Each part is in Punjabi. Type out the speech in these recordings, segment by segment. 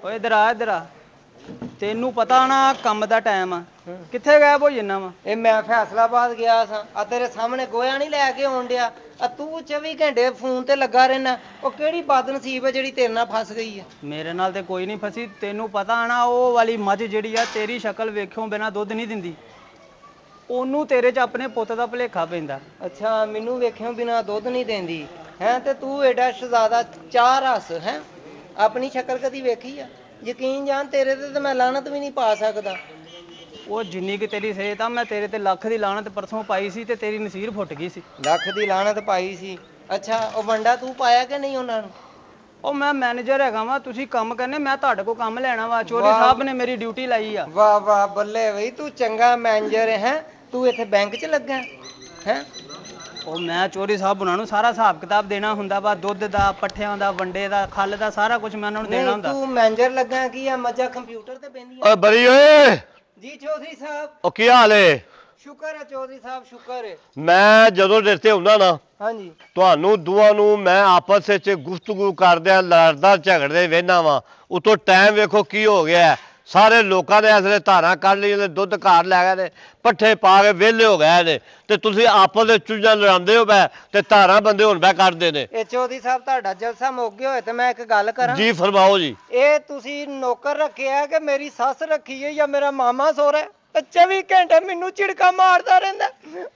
ਓਏ ਇਧਰ ਆ ਤੈਨੂੰ ਪਤਾ ਨਾ ਕੰਮ ਦਾ ਟਾਈਮ ਆ ਕਿੱਥੇ ਗਾਇਬ ਹੋ ਜੰਨਾ ਵਾ ਇਹ ਮੈਂ ਫੈਸਲਾਬਾਦ ਗਿਆ ਸਾਂ ਆ ਤੇਰੇ ਸਾਹਮਣੇ ਗੋਇਆ ਨਹੀਂ ਲੈ ਕੇ ਆਉਣ ਡਿਆ ਆ ਤੂੰ 24 ਘੰਟੇ ਫੋਨ ਤੇ ਲੱਗਾ ਰਹਿਣਾ ਉਹ ਕਿਹੜੀ ਬਦਨਸੀਬ ਹੈ ਜਿਹੜੀ ਤੇਰੇ ਨਾਲ ਫਸ ਗਈ ਹੈ ਮੇਰੇ ਨਾਲ ਤੇ ਕੋਈ ਨਹੀਂ ਫਸੀ ਤੈਨੂੰ ਪਤਾ ਨਾ ਉਹ ਵਾਲੀ ਮੱਝ ਜਿਹੜੀ ਆ ਤੇਰੀ ਸ਼ਕਲ ਵੇਖਿਓ ਬਿਨਾ ਦੁੱਧ ਨਹੀਂ ਦਿੰਦੀ ਉਹਨੂੰ ਤੇਰੇ 'ਚ ਆਪਣੇ ਪੁੱਤ ਦਾ ਭੁਲੇਖਾ ਪੈਂਦਾ ਅੱਛਾ ਮੈਨੂੰ ਵੇਖਿਓ ਬਿਨਾ ਦੁੱਧ ਨਹੀਂ ਦਿੰਦੀ ਹੈ ਤੇ ਤੂੰ ਐਡਾ ਸ਼ਹਜ਼ਾਦਾ ਚਾਹ ਰਸ ਹੈ ਆਪਣੀ ਸ਼ਕਲ ਕਦੀ ਵੇਖੀ ਆ ਯਕੀਨ ਜਾਣ ਤੇਰੇ ਤੇ ਮੈਂ ਲਾਹਨਤ ਵੀ ਨਹੀਂ ਪਾ ਸਕਦਾ ਉਹ ਜਿੰਨੀ ਕਿ ਤੇਰੀ ਸਿਹਤ ਆ ਮੈਂ ਤੇਰੇ ਤੇ ਲੱਖ ਦੀ ਲਾਹਨਤ ਪਰਸੋਂ ਪਾਈ ਸੀ ਤੇ ਤੇਰੀ ਨਸੀਰ ਫੁੱਟ ਗਈ ਸੀ ਲੱਖ ਦੀ ਲਾਹਨਤ ਪਾਈ ਸੀ ਅੱਛਾ ਉਹ ਵੰਡਾ ਤੂੰ ਪਾਇਆ ਕਿ ਨਹੀਂ ਉਹਨਾਂ ਨੂੰ ਉਹ ਮੈਂ ਮੈਨੇਜਰ ਹੈਗਾ ਵਾ ਤੁਸੀਂ ਕੰਮ ਕਰਨੇ ਮੈਂ ਤੁਹਾਡੇ ਕੋਲ ਕੰਮ ਲੈਣਾ ਵਾ ਚੋਰੀ ਸਾਹਿਬ ਨੇ ਮੇਰੀ ਡਿਊਟੀ ਲਾਈ ਆ ਵਾਹ ਵਾਹ ਬੱਲੇ ਬਈ ਤੂੰ ਚੰਗਾ ਮੈਨੇਜਰ ਹੈ ਤੂੰ ਇੱਥੇ ਬੈਂਕ 'ਚ ਲੱਗਾ ਹੈ ਉਹ ਮੈਂ ਚੋਰੀ ਸਾਹਿਬ ਉਹਨਾਂ ਨੂੰ ਸਾਰਾ ਹਿਸਾਬ ਕਿਤਾਬ ਦੇਣਾ ਹੁੰਦਾ ਵਾ ਦੁੱਧ ਦਾ ਪੱਠਿਆਂ ਦਾ ਵੰਡੇ ਦਾ ਖੱਲ ਦਾ ਸਾਰਾ ਕੁਝ ਮੈਂ ਉਹਨਾਂ ਨੂੰ ਦੇਣਾ ਹੁੰਦਾ ਤੂੰ ਮੈਨੇਜਰ ਲੱਗਾ ਕੀ ਆ ਮੱਝਾਂ ਕੰਪਿਊਟਰ ਤੇ ਬੈਂਦੀਆਂ ਓਏ ਬਰੀ ਓਏ ਜੀ ਚੌਧਰੀ ਸਾਹਿਬ ਉਹ ਕੀ ਹਾਲ ਏ ਸ਼ੁਕਰ ਹੈ ਚੌਧਰੀ ਸਾਹਿਬ ਸ਼ੁਕਰ ਹੈ ਮੈਂ ਜਦੋਂ ਦਿੱਤੇ ਹੁੰਦਾ ਨਾ ਹਾਂਜੀ ਤੁਹਾਨੂੰ ਦੋਵਾਂ ਨੂੰ ਮੈਂ ਆਪਸ ਵਿੱਚ ਗੁਫ਼ਤਗੂ ਕਰਦਿਆਂ ਲੜਦਾ ਝਗੜਦੇ ਵੇਹਨਾ ਵਾਂ ਉਤੋਂ ਟਾਈਮ ਵੇਖੋ ਕੀ ਹੋ ਗਿਆ ਸਾਰੇ ਲੋਕਾਂ ਨੇ ਅਸਲੇ ਧਾਰਾਂ ਕੱਢ ਲਈ ਨੇ ਦੁੱਧ ਘਰ ਲੈ ਗਏ ਨੇ ਪੱਠੇ ਪਾ ਕੇ ਵਿਹਲੇ ਹੋ ਗਏ ਨੇ ਤੇ ਤੁਸੀਂ ਆਪਸ ਦੇ ਚੁੱਜਾਂ ਲੜਾਉਂਦੇ ਹੋ ਬੈ ਤੇ ਧਾਰਾਂ ਬੰਦੇ ਹੁਣ ਬੈ ਕੱਢਦੇ ਨੇ ਇਹ ਚੌਧਰੀ ਸਾਹਿਬ ਤੁਹਾਡਾ ਜਲਸਾ ਮੁੱਕ ਗਿਆ ਹੋਏ ਤੇ ਮੈਂ ਇੱਕ ਗੱਲ ਕਰਾਂ ਜੀ ਫਰਮਾਓ ਜੀ ਇਹ ਤੁਸੀਂ ਨੌਕਰ ਰੱਖਿਆ ਕਿ ਮੇਰੀ ਸੱਸ ਰੱਖੀ ਹੈ ਜਾਂ ਮੇਰਾ ਮਾਮਾ ਸੋਹਰਾ 24 ਘੰਟੇ ਮੈਨੂੰ ਝਿੜਕਾ ਮਾਰਦਾ ਰਹਿੰਦਾ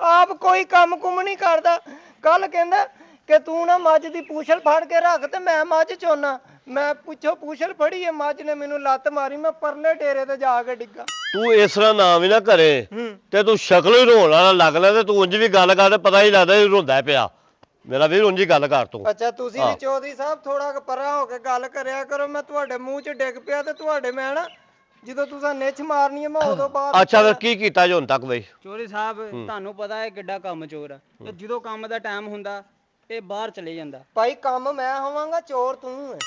ਆਪ ਕੋਈ ਕੰਮ ਕੁਮ ਨਹੀਂ ਕਰਦਾ ਕੱਲ ਕਹਿੰਦਾ ਕਿ ਤੂੰ ਨਾ ਮੱਝ ਦੀ ਪੂਛਲ ਫੜ ਕੇ ਰੱਖ ਤੇ ਮੈਂ ਮੱਝ ਚੋਨਾ ਮੈਂ ਪੁੱਛੋ ਪੂਛਲ ਫੜੀ ਹੈ ਮੱਝ ਨੇ ਮੈਨੂੰ ਲੱਤ ਮਾਰੀ ਮੈਂ ਪਰਲੇ ਡੇਰੇ ਤੇ ਜਾ ਕੇ ਡਿੱਗਾ ਤੂੰ ਇਸ ਤਰ੍ਹਾਂ ਨਾਮ ਹੀ ਨਾ ਕਰੇ ਤੇ ਤੂੰ ਸ਼ਕਲ ਹੀ ਰੋਣ ਵਾਲਾ ਲੱਗ ਲੈ ਤੇ ਤੂੰ ਉਂਝ ਵੀ ਗੱਲ ਕਰਦੇ ਪਤਾ ਹੀ ਲੱਗਦਾ ਇਹ ਰੋਂਦਾ ਪਿਆ ਮੇਰਾ ਵੀਰ ਉਂਝ ਹੀ ਗੱਲ ਕਰ ਤੂੰ ਅੱਛਾ ਤੁਸੀਂ ਵੀ ਚੌਧਰੀ ਸਾਹਿਬ ਥੋੜਾ ਕੁ ਪਰਾਂ ਹੋ ਕੇ ਗੱਲ ਕਰਿਆ ਕਰੋ ਮੈਂ ਤੁਹਾਡੇ ਮੂੰਹ 'ਚ ਡਿੱਗ ਪਿਆ ਤੇ ਤੁਹਾਡੇ ਮੈਂ ਨਾ ਜਦੋਂ ਤੁਸੀਂ ਨਿੱਛ ਮਾਰਨੀ ਹੈ ਮੈਂ ਉਦੋਂ ਬਾਅਦ ਅੱਛਾ ਫਿਰ ਕੀ ਕੀਤਾ ਜੀ ਹੁਣ ਤੱਕ ਬਈ ਚੋਰੀ ਸਾਹਿਬ ਤੁਹਾਨੂੰ ਪਤਾ ਹੈ ਕਿੱਡਾ ਕੰਮ ਚੋਰ ਆ ਤੇ ਜਦੋਂ ਕੰਮ ਦਾ ਟਾਈਮ ਹੁੰਦਾ ਇਹ ਬਾਹਰ ਚਲੇ ਜਾਂਦਾ ਭਾਈ ਕੰਮ ਮੈਂ ਹੋਵਾਂਗਾ ਚੋਰ ਤੂੰ ਹੈ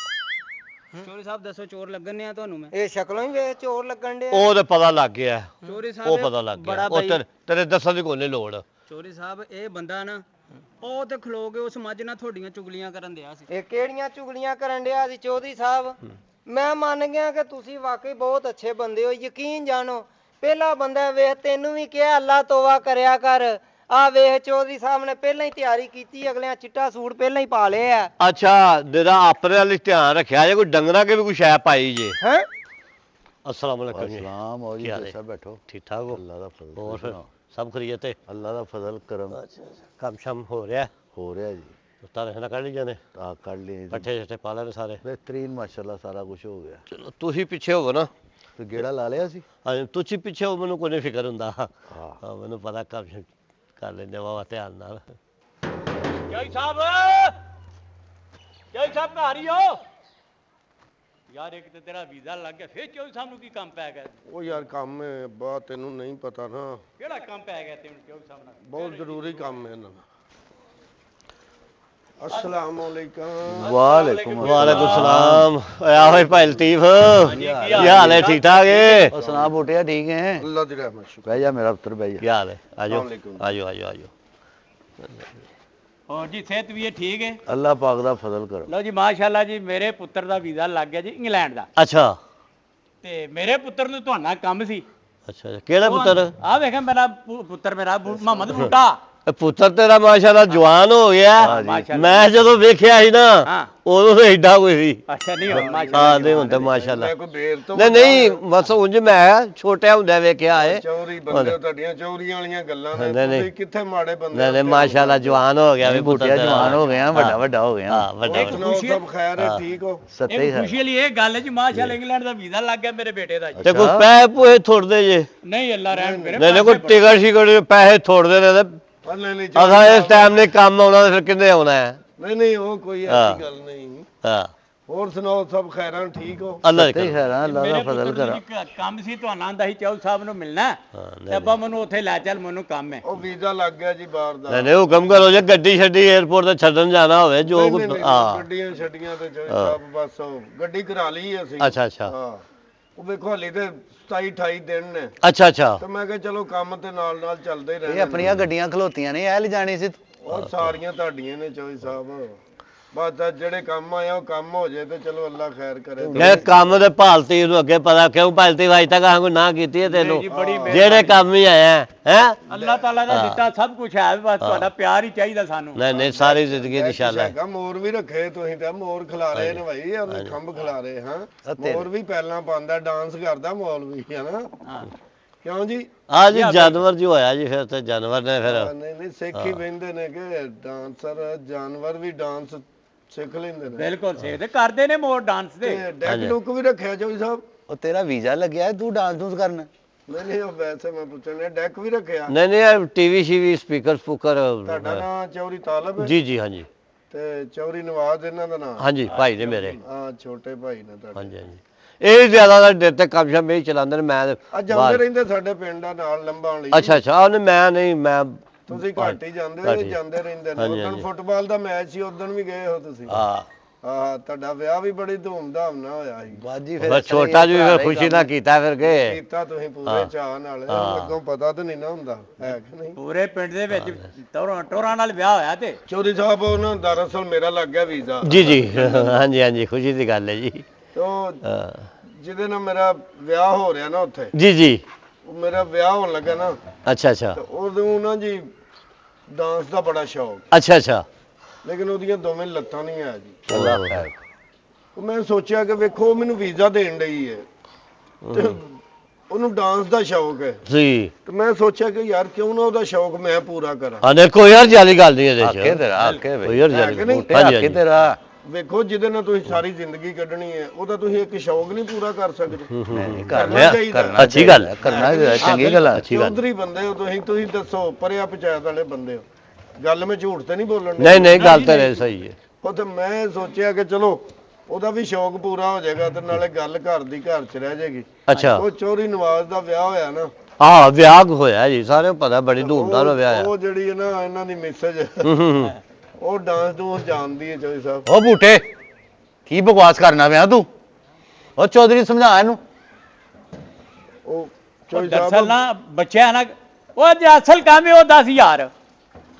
ਚੋਰੀ ਸਾਹਿਬ ਦੱਸੋ ਚੋਰ ਲੱਗਣੇ ਆ ਤੁਹਾਨੂੰ ਮੈਂ ਇਹ ਸ਼ਕਲੋਂ ਹੀ ਵੇਖ ਚੋਰ ਲੱਗਣ ਦੇ ਉਹ ਤੇ ਪਤਾ ਲੱਗ ਗਿਆ ਚੋਰੀ ਉਹ ਸਾਹਿਬ ਪਤਾ ਲੱਗ ਗਿਆ ਬੜਾ ਉਹ ਤੇਰੇ ਦੱਸਣ ਦੀ ਕੋਈ ਨਹੀਂ ਲੋੜ ਚੋਰੀ ਸਾਹਿਬ ਇਹ ਬੰਦਾ ਨਾ ਉਹ ਤੇ ਖਲੋ ਕੇ ਉਸ ਮੱਝ ਨਾਲ ਤੁਹਾਡੀਆਂ ਚੁਗਲੀਆਂ ਕਰਨ ਦਿਆ ਸੀ ਇਹ ਕਿਹੜੀਆਂ ਚੁਗਲੀਆਂ ਕਰਨ ਡਿਆ ਸੀ ਚੌਧਰੀ ਸਾਹਿਬ ਮੈਂ ਮੰਨ ਗਿਆ ਕਿ ਤੁਸੀਂ ਵਾਕਈ ਬਹੁਤ ਅੱਛੇ ਬੰਦੇ ਹੋ ਯਕੀਨ ਜਾਣੋ ਪਹਿਲਾ ਬੰਦਾ ਵੇਖ ਤੈਨੂੰ ਵੀ ਕਿਹਾ ਅੱਲਾ ਤੋਬਾ ਕਰਿਆ ਕਰ ਆ ਵੇਖ ਚੌਧਰੀ ਸਾਹਿਬ ਨੇ ਪਹਿਲਾਂ ਹੀ ਤਿਆਰੀ ਕੀਤੀ ਅਗਲਿਆਂ ਚਿੱਟਾ ਸੂਟ ਪਹਿਲਾਂ ਹੀ ਪਾ ਲਿਆ ਆ ਅੱਛਾ ਦੇਦਾ ਆਪਣੇ ਵਾਲੀ ਧਿਆਨ ਰੱਖਿਆ ਜੇ ਕੋਈ ਡੰਗਰਾਂ ਕੇ ਵੀ ਕੋਈ ਸ਼ੈ ਪਾਈ ਜੇ ਹੈ अस्सलाम वालेकुम जी सलाम और क्या हाल है? सब बैठो ठीक ठाक हो अल्लाह दा फजल और फिर सब खरीद है अल्लाह दा फजल करम काम शाम हो रहा है हो रहा जी तो तारे खाना कर ली जाने आ कर लिए जी। पट्ठे शट्ठे पा लेने सारे बेहतरीन माशाल्लाह सारा कुछ हो गया चलो तू ही पीछे होगा ना तो गेड़ा ला लिया सी हाँ तू ही पीछे हो मैनू कोई नहीं फिक्र हुंदा हाँ हाँ मैनू पता काम कर लेंदे बाबा ध्यान नाल ਜੈ ਸਾਹਿਬ ਜੈ ਸਾਹਿਬ ਘਰ ਹੀ ਹੋ ਯਾਰ ਇੱਕ ਤੇ ਤੇਰਾ ਵੀਜ਼ਾ ਲੱਗ ਗਿਆ ਫੇਰ ਚੌਧਰੀ ਸਾਹਿਬ ਨੂੰ ਕੀ ਕੰਮ ਪੈ ਗਿਆ ਉਹ ਯਾਰ ਕੰਮ ਹੈ ਬਹੁਤ ਤੈਨੂੰ ਨਹੀਂ ਪਤਾ ਨਾ ਕਿਹੜਾ ਕੰਮ ਪੈ ਗਿਆ ਤੈਨੂੰ ਚੌਧਰੀ ਸਾਹਿਬ ਨਾਲ ਬਹੁਤ ਜ਼ਰੂਰੀ ਕੰਮ ਹੈ ਇਹਨਾਂ ਦਾ अस्सलाम वालेकुम वालेकुम वालेकुम सलाम आ भाई भाई लतीफ क्या हाल है ठीक ठाक है और सुना बोटिया ठीक है अल्लाह दी रहमत शुक्र बह जा मेरा पुत्र बह जा क्या हाल है आजो वालेकुम। आजो आजो आजो ਹੋਰ ਜੀ ਸਿਹਤ ਵੀ ਠੀਕ ਹੈ अल्लाह पाक दा फजल करम ਲਓ ਜੀ ਮਾਸ਼ਾਅੱਲਾ ਜੀ ਮੇਰੇ ਪੁੱਤਰ ਦਾ ਵੀਜ਼ਾ ਲੱਗ ਗਿਆ ਜੀ ਇੰਗਲੈਂਡ ਦਾ अच्छा ਤੇ ਮੇਰੇ ਪੁੱਤਰ ਨੂੰ ਤੁਹਾਡਾ ਕੰਮ ਸੀ अच्छा केड़ा पुत्र ਆ ਵੇਖਿਆ ਮੇਰਾ ਪੁੱਤਰ ਮੇਰਾ ਮੁਹੰਮਦ ਬੂਟਾ ਪੁੱਤਰ ਤੇਰਾ ਮਾਸ਼ਾਅੱਲਾ ਜਵਾਨ ਹੋ ਗਿਆ ਮੈਂ ਜਦੋਂ ਵੇਖਿਆ ਸੀ ਨਾ ਹਾਂ ਉਦੋਂ ਤਾਂ ਏਡਾ ਕੋਈ ਸੀ ਅੱਛਾ ਨਹੀਂ ਹੁਣ ਹਾਂ ਮਾਸ਼ਾਅੱਲਾ ਨਹੀਂ ਹੁਣ ਤਾਂ ਮਾਸ਼ਾਅੱਲਾ ਮੈਂ ਕੋਈ ਬੇਰ ਤੋਂ ਨਹੀਂ ਨਹੀਂ ਬਸ ਉਂਝ ਮੈਂ ਛੋਟਿਆ ਹੁੰਦਾ ਵੇਖਿਆ ਏ ਚੌਰੀ ਬੰਦੇ ਹੋ, ਤੁਹਾਡੀਆਂ ਚੌਰੀਆਂ ਵਾਲੀਆਂ ਗੱਲਾਂ ਨੇ ਨਹੀਂ, ਨਹੀਂ। ਤੁਸੀਂ ਕਿੱਥੇ ਮਾੜੇ ਬੰਦੇ ਨਹੀਂ ਨਹੀਂ ਮਾਸ਼ਾਅੱਲਾ ਜਵਾਨ ਹੋ ਗਿਆ ਵੀ ਪੁੱਤਰ बोटिया ਤੇਰਾ। जवान हो गया बड़ा बड़ा हो गया ਹਾਂ ਵੱਡਾ ਇੱਕ ਵੱਡਾ। ਸੁਣਾਓ ਖੁਸ਼ੀ ਹੈ- ਸਭ ਖੈਰ ਹੈ ਠੀਕ ਹੋ सत्य ही ਇੱਕ है ਖੁਸ਼ੀ ਵਾਲੀ ਇਹ ਗੱਲ ਹੈ ਜੀ ਮਾਸ਼ਾਅੱਲਾ ਇੰਗਲੈਂਡ ਦਾ ਵੀਜ਼ਾ ਲੱਗ ਗਿਆ ਮੇਰੇ ਬੇਟੇ ਦਾ ਜੀ ਤੇ ਕੋਈ ਪੈਸੇ ਪੂਏ ਥੋੜਦੇ ਜੇ ਨਹੀਂ ਅੱਲਾ ਰਹਿਮ ਕਰੇ ਨਹੀਂ ਨਹੀਂ ਕੋਈ ਟਿਕਟ ਸ਼ਿਕਟ ਪੈਸੇ ਥੋੜਦੇ ਨੇ ਤੇ ਪਰ ਨਹੀਂ ਅਸਾਂ ਇਸ ਟਾਈਮ ਨੇ ਕੰਮ ਆਉਣਾ ਤੇ ਫਿਰ ਕਿੰਨੇ ਆਉਣਾ ਹੈ ਨਹੀਂ ਉਹ ਕੋਈ ਹਾਂ। ਐਸੀ ਗੱਲ ਨਹੀਂ ਹਾਂ ਹੋਰ ਸੁਣਾਓ ਸਭ ਖੈਰਾਂ ਠੀਕ ਹੋ ਅੱਲਾ सत्य ही है अल्लाह ਮੇਰੇ दा ਪੁੱਤਰ फजल ਨੂੰ करम ਜੀ ਕੰਮ ਸੀ ਤੁਹਾਨੂੰ ਆਂਦਾ ਸੀ ਚੌਧਰੀ ਸਾਹਿਬ ਨੂੰ ਮਿਲਣਾ ਤੇ ਅੱਬਾ ਮੈਨੂੰ ਉੱਥੇ ਲੈ ਚੱਲ ਮੈਨੂੰ ਕੰਮ ਹੈ ਉਹ ਵੀਜ਼ਾ ਲੱਗ ਗਿਆ ਜੀ ਬਾਹਰ ਦਾ ਨਹੀਂ ਨਹੀਂ ਹੁਕਮ ਕਰੋ ਜੇ ਗੱਡੀ ਛੱਡੀ 에어ਪੋਰਟ ਤੇ ਛੱਡਣ ਜਾਣਾ ਹੋਵੇ ਜੋ ਨਹੀਂ, ਕੁਛ- ਨਹੀਂ, ਹਾਂ ਗੱਡੀਆਂ ਛੱਡੀਆਂ ਤੇ ਸਭ ਬਸ ਉਹ ਗੱਡੀ ਕਰਾ ਲਈ ਅਸੀਂ ਅੱਛਾ ਅੱਛਾ ਹਾਂ ਉਹ ਵੇਖੋ ਹਲੇ ਤੇ 27 28 ਦਿਨ ਨੇ ਅੱਛਾ ਅੱਛਾ ਤੇ ਮੈਂ ਕਿਹਾ ਚਲੋ ਕੰਮ ਤੇ ਨਾਲ ਨਾਲ ਚੱਲਦੇ ये ਰਹਿਣਾ अपनी गड्डियां खलोतियां ने ऐ ले जानी सी ਉਹ ਸਾਰੀਆਂ ਤੁਹਾਡੀਆਂ ਨੇ ਚੌਧਰੀ ਸਾਹਿਬ ਬਸ ਤਾਂ ਜਿਹੜੇ ਕੰਮ ਆਇਆ ਉਹ ਕੰਮ ਹੋ ਜੇ ਤੇ ਚਲੋ ਅੱਲਾ ਖੈਰ ਕਰੇ। ਇਹ ਕੰਮ ਦੇ ਭਾਲਤੀ ਨੂੰ ਅੱਗੇ ਪਤਾ ਕਿਉਂ ਭਾਲਤੀ ਵਾਜ ਤੱਕ ਆਹ ਕੋਈ ਨਾ ਕੀਤੀ ਹੈ ਤੈਨੂੰ ਜੀ, ਬੜੀ ਜਿਹੜੇ ਕੰਮ ਹੀ ਆਇਆ ਹੈ ਅੱਲਾਹ ਤਾਲਾ ਦਾ ਦਿੱਤਾ ਸਭ ਕੁਝ ਹੈ, ਬਸ ਤੁਹਾਡਾ ਪਿਆਰ ਹੀ ਚਾਹੀਦਾ ਸਾਨੂੰ। ਨਹੀਂ ਨਹੀਂ ਸਾਰੀ ਜ਼ਿੰਦਗੀ ਇਨਸ਼ਾਅੱਲਾ ਹੈਗਾ ਮੋਰ ਵੀ ਰੱਖੇ ਤੁਸੀਂ ਤਾਂ ਮੋਰ ਖਿਲਾਰੇ ਨੇ ਭਾਈ ਉਹਨੇ ਖੰਭ ਖਿਲਾਰੇ ਹਾਂ ਮੋਰ ਵੀ ਪਹਿਲਾਂ ਪਾਉਂਦਾ ਡਾਂਸ ਕਰਦਾ ਮੌਲਵੀ ਹੈ ਨਾ ਹਾਂ ਕਿਉਂ ਜੀ ਆ ਜੀ ਜਾਨਵਰ ਜੋ ਹੋਇਆ ਜੀ ਫਿਰ ਤੇ ਜਾਨਵਰ ਨੇ ਫਿਰ ਨਹੀਂ ਨਹੀਂ ਸਿੱਖ ਹੀ ਬਹਿੰਦੇ ਨੇ ਕਿ ਡਾਂਸਰ ਜਾਨਵਰ ਵੀ ਡਾਂਸ ਸਿੱਖ ਲੈਂਦੇ ਨੇ ਬਿਲਕੁਲ ਸਿੱਖਦੇ ਕਰਦੇ ਨੇ ਮੋਰ ਡਾਂਸ ਦੇ। ਤੇ ਡੈਕ ਲੁੱਕ ਵੀ ਰੱਖਿਆ ਚੋਈ ਸਾਹਿਬ। ਉਹ ਤੇਰਾ ਵੀਜ਼ਾ ਲੱਗਿਆ ਤੂੰ ਡਾਂਸ ਡੂੰਸ ਕਰਨਾ। ਨਹੀਂ ਉਹ ਵੈਸੇ ਮੈਂ ਪੁੱਛਣਾ ਡੈਕ ਵੀ ਰੱਖਿਆ। ਨਹੀਂ ਨਹੀਂ ਟੀਵੀ ਸ਼ੀਵੀ ਸਪੀਕਰ ਸਪੂਕਰ ਤੁਹਾਡਾ ਨਾਂ ਚੌਰੀ ਤਾਲਬ ਹੈ? ਜੀ ਜੀ ਹਾਂਜੀ ਤੇ ਚੌਰੀ ਨਵਾਜ਼ ਇਹਨਾਂ ਦਾ ਨਾਮ? ਹਾਂਜੀ ਭਾਈ ਨੇ ਮੇਰੇ ਹਾਂ ਛੋਟੇ ਭਾਈ ਨੇ ਤੁਹਾਡੇ। ਹਾਂਜੀ ਹਾਂਜੀ ਇਹ ਜ਼ਿਆਦਾ ਦਾ ਦਿਲ ਤੇ ਕੰਮ ਸ਼ਾਮ ਇਹ ਚਲਾਉਂਦੇ ਨੇ ਮੈਂ ਆ ਜਾਂਦੇ ਰਹਿੰਦੇ ਸਾਡੇ ਪਿੰਡ ਦਾ ਨਾਲ ਲੰਬਾਉਣ ਲਈ। ਅੱਛਾ ਅੱਛਾ ਉਹਨੇ ਮੈਂ ਨਹੀਂ ਮੈਂ ਤੁਸੀਂ ਘੱਟ ਹੀ ਜਾਂਦੇ ਹੋ ਜਾਂਦੇ ਰਹਿੰਦੇ ਨੇ। ਉਦੋਂ ਫੁੱਟਬਾਲ ਦਾ ਮੈਚ ਸੀ ਉਦੋਂ ਵੀ ਗਏ ਹੋ ਤੁਸੀਂ? ਹਾਂ ਤੁਹਾਡਾ ਵਿਆਹ ਵੀ ਬੜੀ ਧੂਮਧਾਮ ਨਾਲ ਹੋਇਆ ਸੀ। ਬਾਜੀ ਬਸ ਛੋਟਾ ਜੀ ਫਿਰ ਖੁਸ਼ੀ ਨਾਲ ਕੀਤਾ ਫਿਰ ਕੇ ਕੀਤਾ ਤੁਸੀਂ ਪੂਰੇ ਚਾਅ ਨਾਲ। ਅੱਗੋਂ ਪਤਾ ਤਾਂ ਨਹੀਂ ਨਾ ਹੁੰਦਾ ਹੈ ਕਿ ਨਹੀਂ। ਪੂਰੇ ਪਿੰਡ ਦੇ ਵਿੱਚ ਟੋਰਾਂ ਨਾਲ ਵਿਆਹ ਹੋਇਆ ਤੇ ਚੌਧਰੀ ਸਾਹਿਬ ਉਹਨਾਂ ਦਰਅਸਲ ਮੇਰਾ ਲੱਗ ਗਿਆ ਵੀਜ਼ਾ। ਜੀ ਜੀ ਹਾਂਜੀ ਹਾਂਜੀ ਖੁਸ਼ੀ ਦੀ ਗੱਲ ਹੈ ਜੀ ਤੋਂ ਜਿਹਦੇ ਨਾਲ ਮੇਰਾ ਵਿਆਹ ਹੋ ਰਿਹਾ ਨਾ ਉੱਥੇ ਜੀ ਜੀ ਉਹ ਮੇਰਾ ਵਿਆਹ ਹੋਣ ਲੱਗਾ ਨਾ ਅੱਛਾ ਅੱਛਾ ਤੇ ਉਦੋਂ ਨਾ ਜੀ ਡਾਂਸ ਦਾ ਬੜਾ ਸ਼ੌਕ ਅੱਛਾ ਅੱਛਾ ਲੇਕਿਨ ਉਹਦੀਆਂ ਦੋਵੇਂ ਲੱਤਾਂ ਨਹੀਂ ਆ ਜੀ। ਅੱਲਾਹ ਖੈਰ ਉਹ ਮੈਂ ਸੋਚਿਆ ਕਿ ਵੇਖੋ ਮੈਨੂੰ ਵੀਜ਼ਾ ਦੇਣ ਲਈ ਹੈ ਤੇ ਉਹਨੂੰ ਡਾਂਸ ਦਾ ਸ਼ੌਕ ਹੈ ਜੀ ਤੇ ਮੈਂ ਸੋਚਿਆ ਕਿ ਯਾਰ ਕਿਉਂ ਨਾ ਉਹਦਾ ਸ਼ੌਕ ਮੈਂ ਪੂਰਾ ਕਰਾਂ। ਹਾਂ ਦੇਖੋ ਯਾਰ ਜਾਲੀ ਗੱਲ ਨਹੀਂ ਇਹਦੇ ਆਕੇ ਚ ਤੇਰਾ ਆਕੇ ਕੋਈ ਯਾਰ ਜਾਲੀ ਕਿ ਨਹੀਂ? ਹਾਂਜੀ ਹਾਂਜੀ ਆਕੇ ਤੇਰਾ ਵੇਖੋ ਜਿਹਦੇ ਨਾਲ ਤੁਸੀਂ ਸਾਰੀ ਜ਼ਿੰਦਗੀ ਕੱਢਣੀ ਹੈ ਉਹਦਾ ਤੁਸੀਂ ਇੱਕ ਸ਼ੌਕ ਨਹੀਂ ਪੂਰਾ ਕਰ ਸਕਦੇ। ਨਹੀਂ ਕਰਨਾ ਚਾਹੀਦਾ। ਕਰਨਾ ਅੱਛੀ ਗੱਲ ਹੈ। ਕਰਨਾ ਚੰਗੀ ਗੱਲ ਆ। ਅੱਛੀ ਗੱਲ ਚੌਧਰੀ ਬੰਦੇ ਹੋ ਤੁਸੀਂ ਦੱਸੋ ਪਰਿਆ ਪੰਚਾਇਤ ਵਾਲੇ ਬੰਦੇ ਹੋ ਗੱਲ ਮੈਂ ਝੂਠ ਤੇ ਨਹੀਂ ਬੋਲਣ ਡਿਆ। ਨਹੀਂ ਨਹੀਂ ਗੱਲ ਤਾਂ ਸਹੀ ਹੈ ਉਹ ਤੇ ਮੈਂ ਸੋਚਿਆ ਕਿ ਚਲੋ ਉਹਦਾ ਵੀ ਸ਼ੌਕ ਪੂਰਾ ਹੋ ਜਾਏਗਾ ਤੇ ਨਾਲੇ ਗੱਲ ਘਰ ਦੀ ਘਰ 'ਚ ਰਹਿ ਜਾਏਗੀ। ਅੱਛਾ ਉਹ ਚੌਧਰੀ ਨਵਾਜ਼ ਦਾ ਵਿਆਹ ਹੋਇਆ ਨਾ ਹਾਂ ਵਿਆਹ ਹੋਇਆ ਜੀ ਸਾਰਿਆਂ ਨੂੰ ਪਤਾ ਬੜੀ ਧੂਮਧਾਮ ਨਾਲ ਵਿਆਹ ਉਹ ਜਿਹੜੀ ਹੈ ਨਾ ਇਹਨਾਂ ਦੀ ਮੈਸੇਜ ਹੋਇਆ ਉਹ ਡਾਂਸ ਡੂੰਸ ਜਾਣਦੀ ਹੈ ਚੌਧਰੀ ਸਾਹਿਬ। ਉਹ ਬੂਟੇ ਕੀ ਬਕਵਾਸ ਕਰਨਾ ਪਿਆ ਤੂੰ? ਉਹ ਚੌਧਰੀ ਸਮਝਾ ਇਹਨੂੰ। ਉਹ ਚੌਧਰੀ ਦਰਅਸਲ ਸਾਹਿਬ ਨਾ ਬੱਚਿਆ ਨਾ ਉਹ ਜੇ ਅਸਲ ਕੰਮ ਹੈ ਉਹ 10,000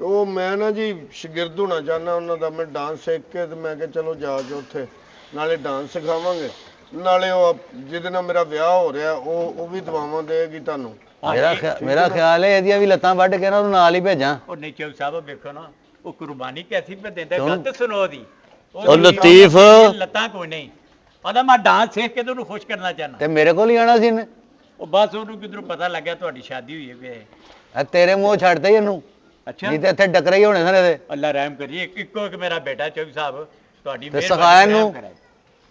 ਉਹ ਮੈਂ ਨਾ ਜੀ ਸ਼ਾਗਿਰਦ ਹੋਣਾ ਚਾਹੁੰਦਾ ਉਹਨਾਂ ਦਾ। ਮੈਂ ਡਾਂਸ ਸਿੱਖ ਕੇ ਤੇ ਮੈਂ ਕਿਹਾ ਚਲੋ ਜਾ ਕੇ ਉੱਥੇ ਨਾਲੇ ਡਾਂਸ ਸਿਖਾਵਾਂਗੇ ਨਾਲੇ ਉਹ ਜਿਹਦੇ ਨਾਲ ਮੇਰਾ ਵਿਆਹ ਹੋ ਰਿਹਾ ਉਹ ਵੀ ਦੁਆਵਾਂ ਦੇਗੀ ਤੁਹਾਨੂੰ। ਮੇਰਾ ਖਿਆਲ ਹੈ ਇਹਦੀਆਂ ਵੀ ਲੱਤਾਂ ਵੱਢ ਕੇ ਨਾ ਉਹਨੂੰ ਨਾਲ ਹੀ ਭੇਜਾਂ। ਉਹ ਨਹੀਂ ਚੌਕ ਸਾਹਿਬ ਵੇਖੋ ਨਾ ਉਹ ਕੁਰਬਾਨੀ ਕੈਸੀ ਪੇ ਦਿੰਦਾ ਗਲਤ ਸੁਣੋ ਦੀ ਉਹ ਲਤੀਫ ਲੱਤਾਂ ਕੋਈ ਨਹੀਂ ਉਹਦਾ ਮੈਂ ਡਾਂਸ ਸਿੱਖ ਕੇ ਤੁਹਾਨੂੰ ਖੁਸ਼ ਕਰਨਾ ਚਾਹਨਾ। ਤੇ ਮੇਰੇ ਕੋਲ ਹੀ ਆਣਾ ਸੀ ਇਹਨੇ। ਉਹ ਬਸ ਉਹਨੂੰ ਕਿਧਰੋਂ ਪਤਾ ਲੱਗਿਆ ਤੁਹਾਡੀ ਸ਼ਾਦੀ ਹੋਈ ਹੈ ਵੇ। ਆ ਤੇਰੇ ਮੂੰਹ ਛੱਡਦੇ ਹੀ ਇਹਨੂੰ। ਅੱਛਾ ਨਹੀਂ ਤੇ ਇੱਥੇ ਡਕਰੇ ਹੀ ਹੋਣੇ ਸਨ ਇਹਦੇ। ਅੱਲਾ ਰਹਿਮ ਕਰੀਏ ਇੱਕੋ ਇੱਕ ਮੇਰਾ ਬੇਟਾ ਚੌਕ ਸਾਹਿਬ ਤੁਹਾਡੀ ਤੇ ਸਿਖਾਇਆ ਰਹਿਮ ਇਹਨੂੰ ਕਰੇ।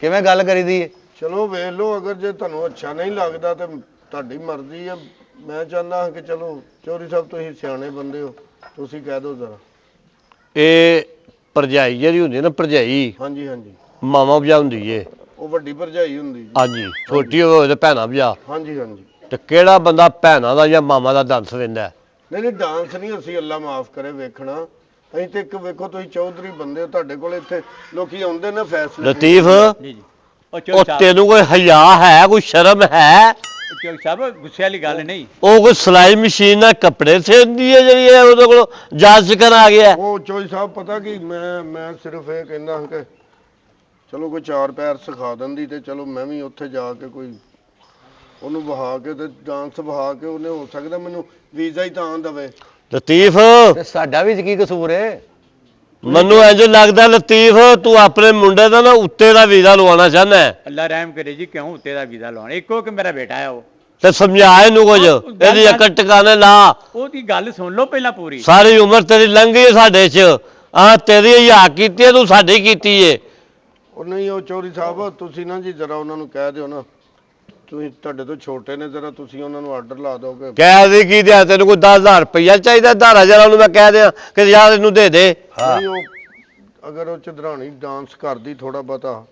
ਕਿਵੇਂ ਗੱਲ ਕਰੀਦੀ ਹੈ। ਚਲੋ ਵੇਖ ਲਓ ਅਗਰ ਜੇ ਤੁਹਾਨੂੰ ਅੱਛਾ ਨਹੀਂ ਲੱਗਦਾ ਤੇ ਤੁਹਾਡੀ ਮਰਜ਼ੀ ਹੈ। ਮੈਂ ਚਾਹੁੰਦਾ ਹਾਂ ਕਿ ਚਲੋ ਚੌਧਰੀ ਸਾਹਿਬ ਤੁਸੀਂ ਸਿਆਣੇ ਬੰਦੇ ਹੋ ਤੁਸੀਂ ਕਹਿ ਦਿਓ ਜ਼ਰਾ। ਇਹ ਭਰਜਾਈ ਜਿਹੜੀ ਹੁੰਦੀ ਨਾ ਭਰਜਾਈ ਹਾਂਜੀ ਹਾਂਜੀ ਮਾਮਾ ਵਜਾ ਹੁੰਦੀ ਏ ਉਹ ਵੱਡੀ ਭਰਜਾਈ ਹੁੰਦੀ ਜੀ। ਹਾਂਜੀ ਛੋਟੀ ਹੋਵੇ ਤੇ ਭੈਣਾ ਵਜਾ ਹਾਂਜੀ ਹਾਂਜੀ ਤੇ ਕਿਹੜਾ ਬੰਦਾ ਭੈਣਾ ਦਾ ਜਾਂ ਮਾਮਾ ਦਾ ਦੰਸ ਲੈਂਦਾ ਨਹੀਂ ਨਹੀਂ ਡਾਂਸ ਨਹੀਂ ਅਸੀਂ ਅੱਲਾ ਮਾਫ ਕਰੇ ਵੇਖਣਾ। ਅਸੀਂ ਤੇ ਇੱਕ ਵੇਖੋ ਤੁਸੀਂ ਚੌਧਰੀ ਬੰਦੇ ਹੋ ਤੁਹਾਡੇ ਕੋਲ ਇੱਥੇ ਲੋਕੀ ਆਉਂਦੇ ਨੇ ਫੈਸਲੇ ਲਤੀਫ ਜੀ ਜੀ ਉਹ ਉਹ ਚੌਕ ਸਾਹਿਬ ਤੈਨੂੰ ਕੋਈ ਹਯਾ ਹੈ ਕੋਈ ਸ਼ਰਮ ਹੈ ਚੌਕ ਸਾਹਿਬ ਗੁੱਸੇ ਵਾਲੀ ਗੱਲ ਨਹੀਂ। ਉਹ ਕੋਈ ਸਿਲਾਈ ਮਸ਼ੀਨ ਨਾਲ ਕੱਪੜੇ ਸਿਉਂਦੀ ਹੈ ਜਿਹੜੀ ਹੈ ਉਹਦੇ ਕੋਲ ਜਾਂਚ ਸਿੱਖਣ ਆ ਗਿਆ ਉਹ ਚੌਧਰੀ ਸਾਹਿਬ ਪਤਾ ਕੀ ਮੈਂ ਸਿਰਫ ਇਹ ਕਹਿੰਦਾ ਹਾਂ ਕਿ ਚਲੋ ਕੋਈ ਚਾਰ ਪੈਰ ਸਿਖਾ ਦਿੰਦੀ ਤੇ ਚਲੋ ਮੈਂ ਵੀ ਉੱਥੇ ਜਾ ਕੇ ਕੋਈ ਉਹਨੂੰ ਵਹਾ ਕੇ ਤੇ ਡਾਂਸ ਵਹਾ ਕੇ ਉਹਨੇ ਹੋ ਸਕਦਾ ਮੈਨੂੰ ਵੀਜ਼ਾ ਹੀ ਤਾਂ ਦਵੇ। ਲਤੀਫ ਤੇ ਸਾਡਾ ਵੀ ਕੀ ਕਸੂਰ ਹੈ? ਮੈਨੂੰ ਇੰਜ ਲੱਗਦਾ ਲਤੀਫ ਤੂੰ ਆਪਣੇ ਮੁੰਡੇ ਦਾ ਨਾ ਉੱਤੇ ਦਾ ਵੀਜ਼ਾ ਲਵਾਉਣਾ ਚਾਹੁੰਦਾ ਹੈ ਅੱਲਾ ਰਹਿਮ ਕਰੇ ਜੀ ਕਿਉਂ ਉੱਤੇ ਦਾ ਵੀਜ਼ਾ ਲਵਾਉਣਾ ਇੱਕੋ ਕਿ ਮੇਰਾ ਬੇਟਾ ਹੈ ਉਹ ਤੇ ਸਮਝਾ ਇਹਨੂੰ ਕੁਝ ਇਹਦੀ ਅਕਲ ਟਿਕਾਣੇ ਲਾ। ਉਹਦੀ ਗੱਲ ਸੁਣ ਲਓ ਪਹਿਲਾਂ ਪੂਰੀ। ਸਾਰੀ ਉਮਰ ਤੇਰੀ ਲੰਘ ਗਈ ਸਾਡੇ 'ਚ ਆ ਤੇਰੀ ਹਯਾ ਕੀਤੀ ਹੈ, ਤੂੰ ਸਾਡੀ ਕੀਤੀ ਏ। ਉਹ ਨਹੀਂ ਉਹ ਚੌਧਰੀ ਸਾਹਿਬ ਤੁਸੀਂ ਨਾ ਜੀ ਜ਼ਰਾ ਉਹਨਾਂ ਨੂੰ ਕਹਿ ਦਿਓ ਨਾ ਤੁਸੀਂ ਤੁਹਾਡੇ ਤੋਂ ਛੋਟੇ ਨੇ ਜ਼ਰਾ ਤੁਸੀਂ ਉਹਨਾਂ ਨੂੰ ਆਰਡਰ ਲਾ ਦਿਓਗੇ। ਕਹਿ ਦੇ ਕੀ ਦਿਆ ਤੈਨੂੰ ਕੋਈ 10,000 ਰੁਪਈਆ ਚਾਹੀਦਾ 10,000 ਉਹਨੂੰ ਮੈਂ ਕਹਿ ਦਿਆਂ ਕਿ ਯਾਰ ਇਹਨੂੰ ਦੇ ਦੇ। ਨਹੀਂ ਉਹ ਅਗਰ ਉਹ ਚਦਰਾਣੀ ਡਾਂਸ ਕਰਦੀ ਥੋੜਾ ਬਹੁਤਾ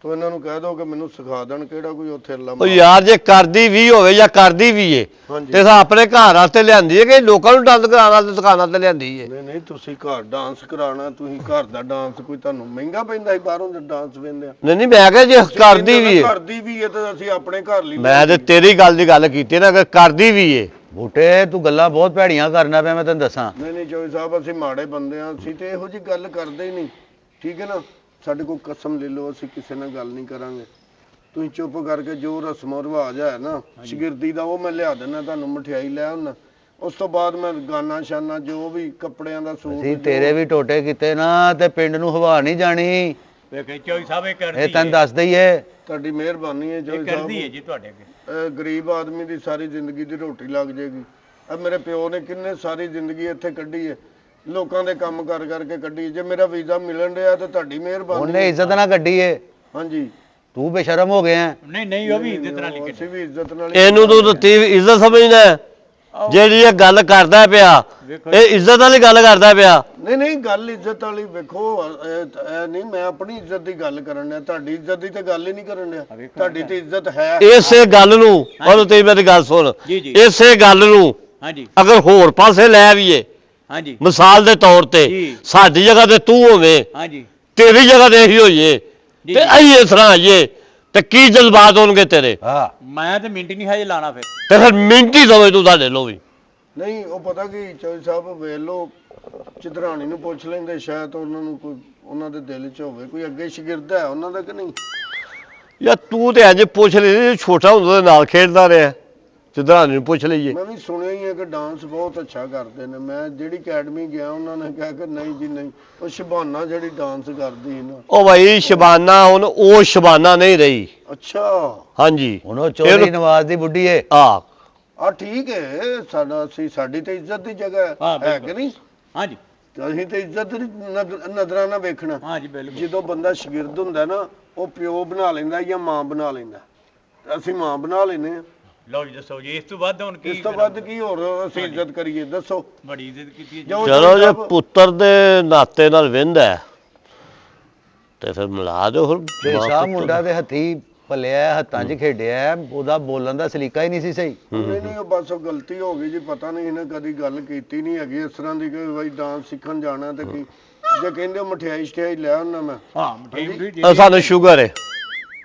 ਤੋ ਇਹਨਾਂ ਨੂੰ ਕਹਿ ਦਿਓ ਕਿ ਮੈਨੂੰ ਸਿਖਾ ਦੇਣ ਕਿਹੜਾ ਕੋਈ ਉੱਥੇ ਅੱਲਾ ਉਹ ਯਾਰ ਜੇ ਕਰਦੀ ਵੀ ਹੋਵੇ ਜਾਂ ਕਰਦੀ ਵੀ ਏ ਹਾਂਜੀ ਤੇ ਤਾਂ ਆਪਣੇ ਘਰ ਵਾਸਤੇ ਲਿਆਂਦੀ ਹੈ ਕਿ ਲੋਕਾਂ ਨੂੰ ਡਾਂਸ ਕਰਾਉਣ ਵਾਸਤੇ ਦੁਕਾਨਾਂ ਤੇ ਲਿਆਂਦੀ ਏ। ਨਹੀਂ ਨਹੀਂ ਤੁਸੀਂ ਘਰ ਡਾਂਸ ਕਰਾਉਣਾ ਤੁਸੀਂ ਘਰ ਦਾ ਡਾਂਸ ਕੋਈ ਤੁਹਾਨੂੰ ਮਹਿੰਗਾ ਪੈਂਦਾ ਹੈ ਬਾਹਰੋਂ ਦੇ ਡਾਂਸ ਵੇਂਦੇ ਆ। ਨਹੀਂ ਨਹੀਂ ਮੈਂ ਕਿਹਾ ਜੇ ਕਰਦੀ ਵੀ ਏ ਕਰਦੀ ਵੀ ਹੈ ਤੇ ਅਸੀਂ ਆਪਣੇ ਘਰ ਲਈ ਮੈਂ ਤੇ ਤੇਰੀ ਗੱਲ ਦੀ ਗੱਲ ਕੀਤੀ ਨਾ ਕਿ ਕਰਦੀ ਵੀ ਏ। ਬੂਟੇ ਤੂੰ ਗੱਲਾਂ ਬਹੁਤ ਭੈੜੀਆਂ ਕਰਨਾ ਪਿਆ ਮੈਂ ਤੈਨੂੰ ਦੱਸਾਂ। ਨਹੀਂ ਨਹੀਂ ਚੌਧਰੀ ਸਾਹਿਬ ਅਸੀਂ ਮਾੜੇ ਬੰਦੇ ਆ ਅਸੀਂ ਤੇ ਇਹੋ ਜੀ ਗੱਲ ਕਰਦੇ ਹੀ ਨਹੀਂ। ਠੀਕ ਹੈ ਨਾ, ਸਾਡੇ ਕੋਲ ਕਸਮ ਲੈ ਲਓ ਅਸੀਂ ਕਿਸੇ ਨਾਲ ਗੱਲ ਨਹੀਂ ਕਰਾਂਗੇ। ਤੁਸੀਂ ਚੁੱਪ ਕਰਕੇ ਜੋ ਰਸਮੋ ਰਿਵਾਜ ਹੈ ਨਾ ਸ਼ਗਿਰਦੀ ਦਾ ਉਹ ਮੈਂ ਲਿਆ ਦਿੰਦਾ ਤੁਹਾਨੂੰ, ਮਠਿਆਈ ਲੈ ਆਉਣਾ। ਉਸ ਤੋਂ ਬਾਅਦ ਮੈਂ ਗਾਨਾ ਸ਼ਾਨਾ ਜੋ ਵੀ ਕੱਪੜਿਆਂ ਦਾ ਸੂਟ ਅਸੀਂ ਤੇਰੇ ਵੀ ਟੋਟੇ ਕੀਤੇ ਨਾ ਤੇ ਪਿੰਡ ਨੂੰ ਹਵਾ ਨਹੀਂ ਜਾਣੀ। ਵੇਖੇ ਚੌਧਰੀ ਸਾਹਿਬ ਇਹ ਕਰਦੀ ਇਹ ਤੈਨੂੰ ਦੱਸ ਦਈਏ। ਤੁਹਾਡੀ ਮਿਹਰਬਾਨੀ ਹੈ ਜੋ ਇਹ ਕਰਦੀ ਹੈ ਜੀ ਤੁਹਾਡੇ ਅੱਗੇ। ਗਰੀਬ ਆਦਮੀ ਦੀ ਸਾਰੀ ਜ਼ਿੰਦਗੀ ਦੀ ਰੋਟੀ ਲੱਗ ਜਾਏਗੀ। ਆ ਮੇਰੇ ਪਿਓ ਨੇ ਕਿੰਨੇ ਸਾਰੀ ਜ਼ਿੰਦਗੀ ਇੱਥੇ ਕੱਢੀ ਹੈ, ਲੋਕਾਂ ਦੇ ਕੰਮ ਕਰ ਕਰਕੇ ਕੱਢੀ। ਜੇ ਮੇਰਾ ਵੀਜ਼ਾ ਮਿਲਣ ਰਿਹਾ ਤਾਂ ਤੁਹਾਡੀ ਮਿਹਰਬਾਨੀ। ਉਹਨੇ ਇੱਜ਼ਤ ਨਾਲ ਕੱਢੀ ਏ, ਹਾਂਜੀ ਤੂੰ ਬੇਸ਼ਰਮ ਹੋ ਗਿਆ। ਨਹੀਂ ਉਹ ਵੀ ਇੱਜ਼ਤ ਨਾਲ ਹੀ ਅਸੀਂ ਵੀ ਇੱਜ਼ਤ ਨਾਲ ਇਹਨੂੰ ਤੂੰ ਲਤੀਫ ਇੱਜ਼ਤ ਸਮਝਦਾ ਹੈ? ਜਿਹੜੀ ਇਹ ਗੱਲ ਕਰਦਾ ਪਿਆ ਇਹ ਇੱਜ਼ਤ ਵਾਲੀ ਗੱਲ ਕਰਦਾ ਪਿਆ। ਨਹੀਂ ਗੱਲ ਇੱਜ਼ਤ ਵਾਲੀ ਵੇਖੋ, ਇਹ ਨਹੀਂ ਮੈਂ ਆਪਣੀ ਇੱਜ਼ਤ ਦੀ ਗੱਲ ਕਰਨ ਡਿਆ, ਤੁਹਾਡੀ ਇੱਜ਼ਤ ਦੀ ਤਾਂ ਗੱਲ ਹੀ ਨਹੀਂ ਕਰਨ ਡਿਆ। ਤੁਹਾਡੀ ਤੇ ਇੱਜ਼ਤ ਹੈ। ਇਸੇ ਗੱਲ ਨੂੰ ਉਹਨੂੰ ਤੇ ਮੇਰੀ ਗੱਲ ਸੁਣ, ਇਸੇ ਗੱਲ ਨੂੰ ਹਾਂਜੀ ਅਗਰ ਹੋਰ ਪਾਸੇ ਲੈ ਆਈਏ, ਹਾਂਜੀ ਮਿਸਾਲ ਦੇ ਤੌਰ ਤੇ ਸਾਡੀ ਜਗ੍ਹਾ ਤੇ ਤੂੰ ਹੋਵੇਂ, ਹਾਂਜੀ ਤੇਰੀ ਜਗ੍ਹਾ ਤੇ ਇਹੀ ਹੋਈਏ ਤੇ ਅਸੀਂ ਇਸ ਤਰ੍ਹਾਂ ਆਈਏ ਤੇ ਕੀ ਜਜ਼ਬਾਤ ਹੋਣਗੇ ਤੇਰੇ? ਹਾਂ ਮੈਂ ਤੇ ਮਿੰਟ ਨਹੀਂ ਹਜੇ ਲਾਣਾ ਫਿਰ। ਤੇ ਫਿਰ ਮਿੰਟ ਹੀ ਸਮਝ ਤੂੰ ਸਾਡੇ ਲੋ ਵੀ। ਨਹੀਂ ਉਹ ਪਤਾ ਕੀ ਚੌਧਰੀ ਸਾਹਿਬ ਵੇਖ ਲਓ, ਚਿਦਰਾਣੀ ਨੂੰ ਪੁੱਛ ਲੈਂਦੇ ਸ਼ਾਇਦ ਉਹਨਾਂ ਨੂੰ ਕੋਈ ਉਹਨਾਂ ਦੇ ਦਿਲ 'ਚ ਹੋਵੇ ਕੋਈ ਅੱਗੇ ਸ਼ਾਗਿਰਦ ਹੈ ਉਹਨਾਂ ਦਾ ਕਿ ਨਹੀਂ। ਯਾਰ ਤੂੰ ਤੇ ਅੱਜ ਪੁੱਛ ਲਈ, ਛੋਟਾ ਹੁੰਦਾ ਦੇ ਨਾਲ ਖੇਡਦਾ ਰਿਹਾ, ਚਿਦਰਾਣੀ ਨੂੰ ਪੁੱਛ ਲਈਏ। ਮੈਂ ਵੀ ਸੁਣਿਆ ਹੀ ਹੈ ਕਿ ਡਾਂਸ ਬਹੁਤ ਅੱਛਾ ਕਰਦੇ ਨੇ। ਮੈਂ ਜਿਹੜੀ ਅਕੈਡਮੀ ਗਿਆ ਉਹਨਾਂ ਨੇ ਕਿਹਾ ਕਿ ਨਹੀਂ ਜੀ ਨਹੀਂ, ਉਹ ਸ਼ਬਾਨਾ ਜਿਹੜੀ ਡਾਂਸ ਕਰਦੀ ਸੀ ਨਾ। ਉਹ ਭਾਈ ਸ਼ਬਾਨਾ ਹੁਣ ਉਹ ਸ਼ਬਾਨਾ ਨਹੀਂ ਰਹੀ। ਅੱਛਾ ਹਾਂਜੀ ਹੁਣ ਉਹ ਚੌਧਰੀ ਨਵਾਜ਼ ਦੀ ਬੁੱਢੀ ਏ। ਆ ਠੀਕ ਹੈ, ਸਾਡੀ ਤੇ ਇੱਜ਼ਤ ਦੀ ਜਗ੍ਹਾ ਹੈ ਕਿ ਨਹੀਂ। ਹਾਂਜੀ ਅਸੀਂ ਤੇ ਇੱਜ਼ਤ ਦੀ ਨਜ਼ਰਾਂ ਵੇਖਣਾ। ਹਾਂਜੀ ਬਿਲਕੁਲ। ਜਦੋਂ ਬੰਦਾ ਸ਼ਾਗਿਰਦ ਹੁੰਦਾ ਨਾ ਉਹ ਪਿਓ ਬਣਾ ਲੈਂਦਾ ਜਾਂ ਮਾਂ ਬਣਾ ਲੈਂਦਾ, ਅਸੀਂ ਮਾਂ ਬਣਾ ਲੈਨੇ ਆ। ਲਓ ਜੀ ਦੱਸੋ ਜੀ ਇਸ ਤੋਂ ਵੱਧ ਹੁਣ ਕੀ? ਇਸ ਤੋਂ ਵੱਧ ਕੀ ਹੋਰ ਅਸੀਂ ਇੱਜ਼ਤ ਕਰੀਏ ਦੱਸੋ। ਬੜੀ ਇੱਜ਼ਤ ਕੀਤੀ ਹੈ। ਚਲੋ ਜੇ ਪੁੱਤਰ ਦੇ ਨਾਤੇ ਨਾਲ ਵਹਿੰਦਾ ਤੇ ਫਿਰ ਮਿਲਾ ਦਿਓ। ਹੋਰ ਸਾਹਿਬ ਮੁੰਡਾ ਦੇ ਹੱਥੀ ਭਲਿਆ, ਹੱਥਾਂ 'ਚ ਖੇਡਿਆ, ਉਹਦਾ ਬੋਲਣ ਦਾ ਸਲੀਕਾ ਹੀ ਨਹੀਂ ਸੀ ਸਹੀ। ਨਹੀਂ ਉਹ ਬਸ ਉਹ ਗਲਤੀ ਹੋ ਗਈ ਜੀ, ਪਤਾ ਨਹੀਂ ਇਹਨੇ ਕਦੀ ਗੱਲ ਕੀਤੀ ਨਹੀਂ ਹੈਗੀ ਇਸ ਤਰ੍ਹਾਂ ਦੀ ਕਿ ਬਈ ਡਾਂਸ ਸਿੱਖਣ ਜਾਣਾ ਤੇ ਕੀ ਜੇ ਕਹਿੰਦੇ ਮਠਿਆਈ ਸ਼ਠਿਆਈ ਲੈ ਆਉਣਾ ਮੈਂ। ਹਾਂ ਮਠਿਆਈ ਸਾਨੂੰ ਸ਼ੂਗਰ ਹੈ।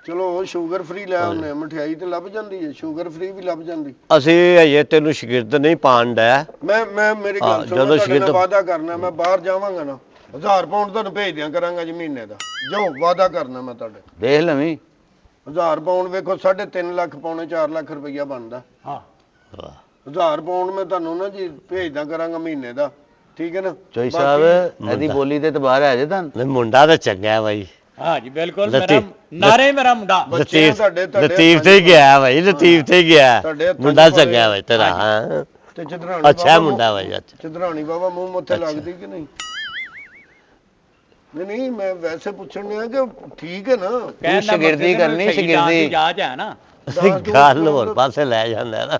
ਚਲੋ ਸ਼ੂਗਰ ਫ੍ਰੀ ਲੈ ਆਉਣੇ, ਮਠਿਆਈ ਤੇ ਲੱਭ ਜਾਂਦੀ ਹੈ, ਸ਼ੂਗਰ ਫ੍ਰੀ ਵੀ ਲੱਭ ਜਾਂਦੀ। ਅਸੀਂ ਹਜੇ ਤੈਨੂੰ ਸ਼ਾਗਿਰਦ ਨਹੀਂ ਪਾਣ ਡਿਆ। ਮੈਂ ਮੇਰੀ ਗੱਲ ਸੁਣੋ, ਤੁਹਾਡੇ ਨਾਲ ਵਾਅਦਾ ਕਰਨਾ ਮੈਂ ਬਾਹਰ ਜਾਵਾਂਗਾ ਨਾ 1000 ਪਾਉਂਡ ਤੁਹਾਨੂੰ ਭੇਜ ਦਿਆਂ ਕਰਾਂਗਾ ਜੀ ਮਹੀਨੇ ਦਾ। ਜੋ ਵਾਅਦਾ ਕਰਨਾ ਮੈਂ ਤੁਹਾਡੇ। ਦੇਖ ਲਵੀਂ 1000 ਪਾਉਂਡ ਵੇਖੋ 3.5 ਲੱਖ ਪੌਣੇ 4 ਲੱਖ ਰੁਪਈਆ ਬਣਦਾ। ਹਾਂ 1000 ਪਾਉਂਡ ਮੈਂ ਤੁਹਾਨੂੰ ਨਾ ਜੀ ਭੇਜਦਾ ਕਰਾਂਗਾ ਮਹੀਨੇ ਦਾ, ਠੀਕ ਹੈ ਨਾ। ਚੌਧਰੀ ਸਾਹਿਬ ਇਹਦੀ ਬੋਲੀ ਤੇ ਇਤਬਾਰ ਹੈ ਜੇ ਤੁਹਾਨੂੰ। ਨਹੀਂ ਮੁੰਡਾ ਤਾਂ ਚੰਗਾ ਹੈ ਬਾਈ। ਹਾਂਜੀ ਬਿਲਕੁਲ। ਮੇਰਾ ਨਾਰੇ ਮੇਰਾ ਮੁੰਡਾ ਲਤੀਫ ਤੇ ਹੀ ਗਿਆ ਬਾਈ, ਲਤੀਫ ਤੇ ਹੀ ਗਿਆ। ਮੁੰਡਾ ਚੰਗਾ ਬਾਈ ਤੇਰਾ। ਹਾਂ ਤੇ ਚਿਦਰਾਣੀ ਅੱਛਾ ਮੁੰਡਾ ਬਾਈ। ਅੱਛਾ ਚਿਦਰਾਣੀ ਬਾਬਾ ਮੂੰਹ ਮੱਥੇ ਲੱਗਦੀ ਕਿ ਨਹੀਂ? ਨਹੀਂ ਮੈਂ ਵੈਸੇ ਪੁੱਛਣ ਡਿਆ ਕਿ ਠੀਕ ਹੈ ਨਾ। ਕਹਿਣ ਦਾ ਸ਼ਾਗਿਰਦੀ ਕਰਨੀ, ਸ਼ਾਗਿਰਦੀ ਜਾਜ ਹੈ ਨਾ। ਗੱਲ ਹੋਰ ਪਾਸੇ ਲੈ ਜਾਂਦਾ ਨਾ।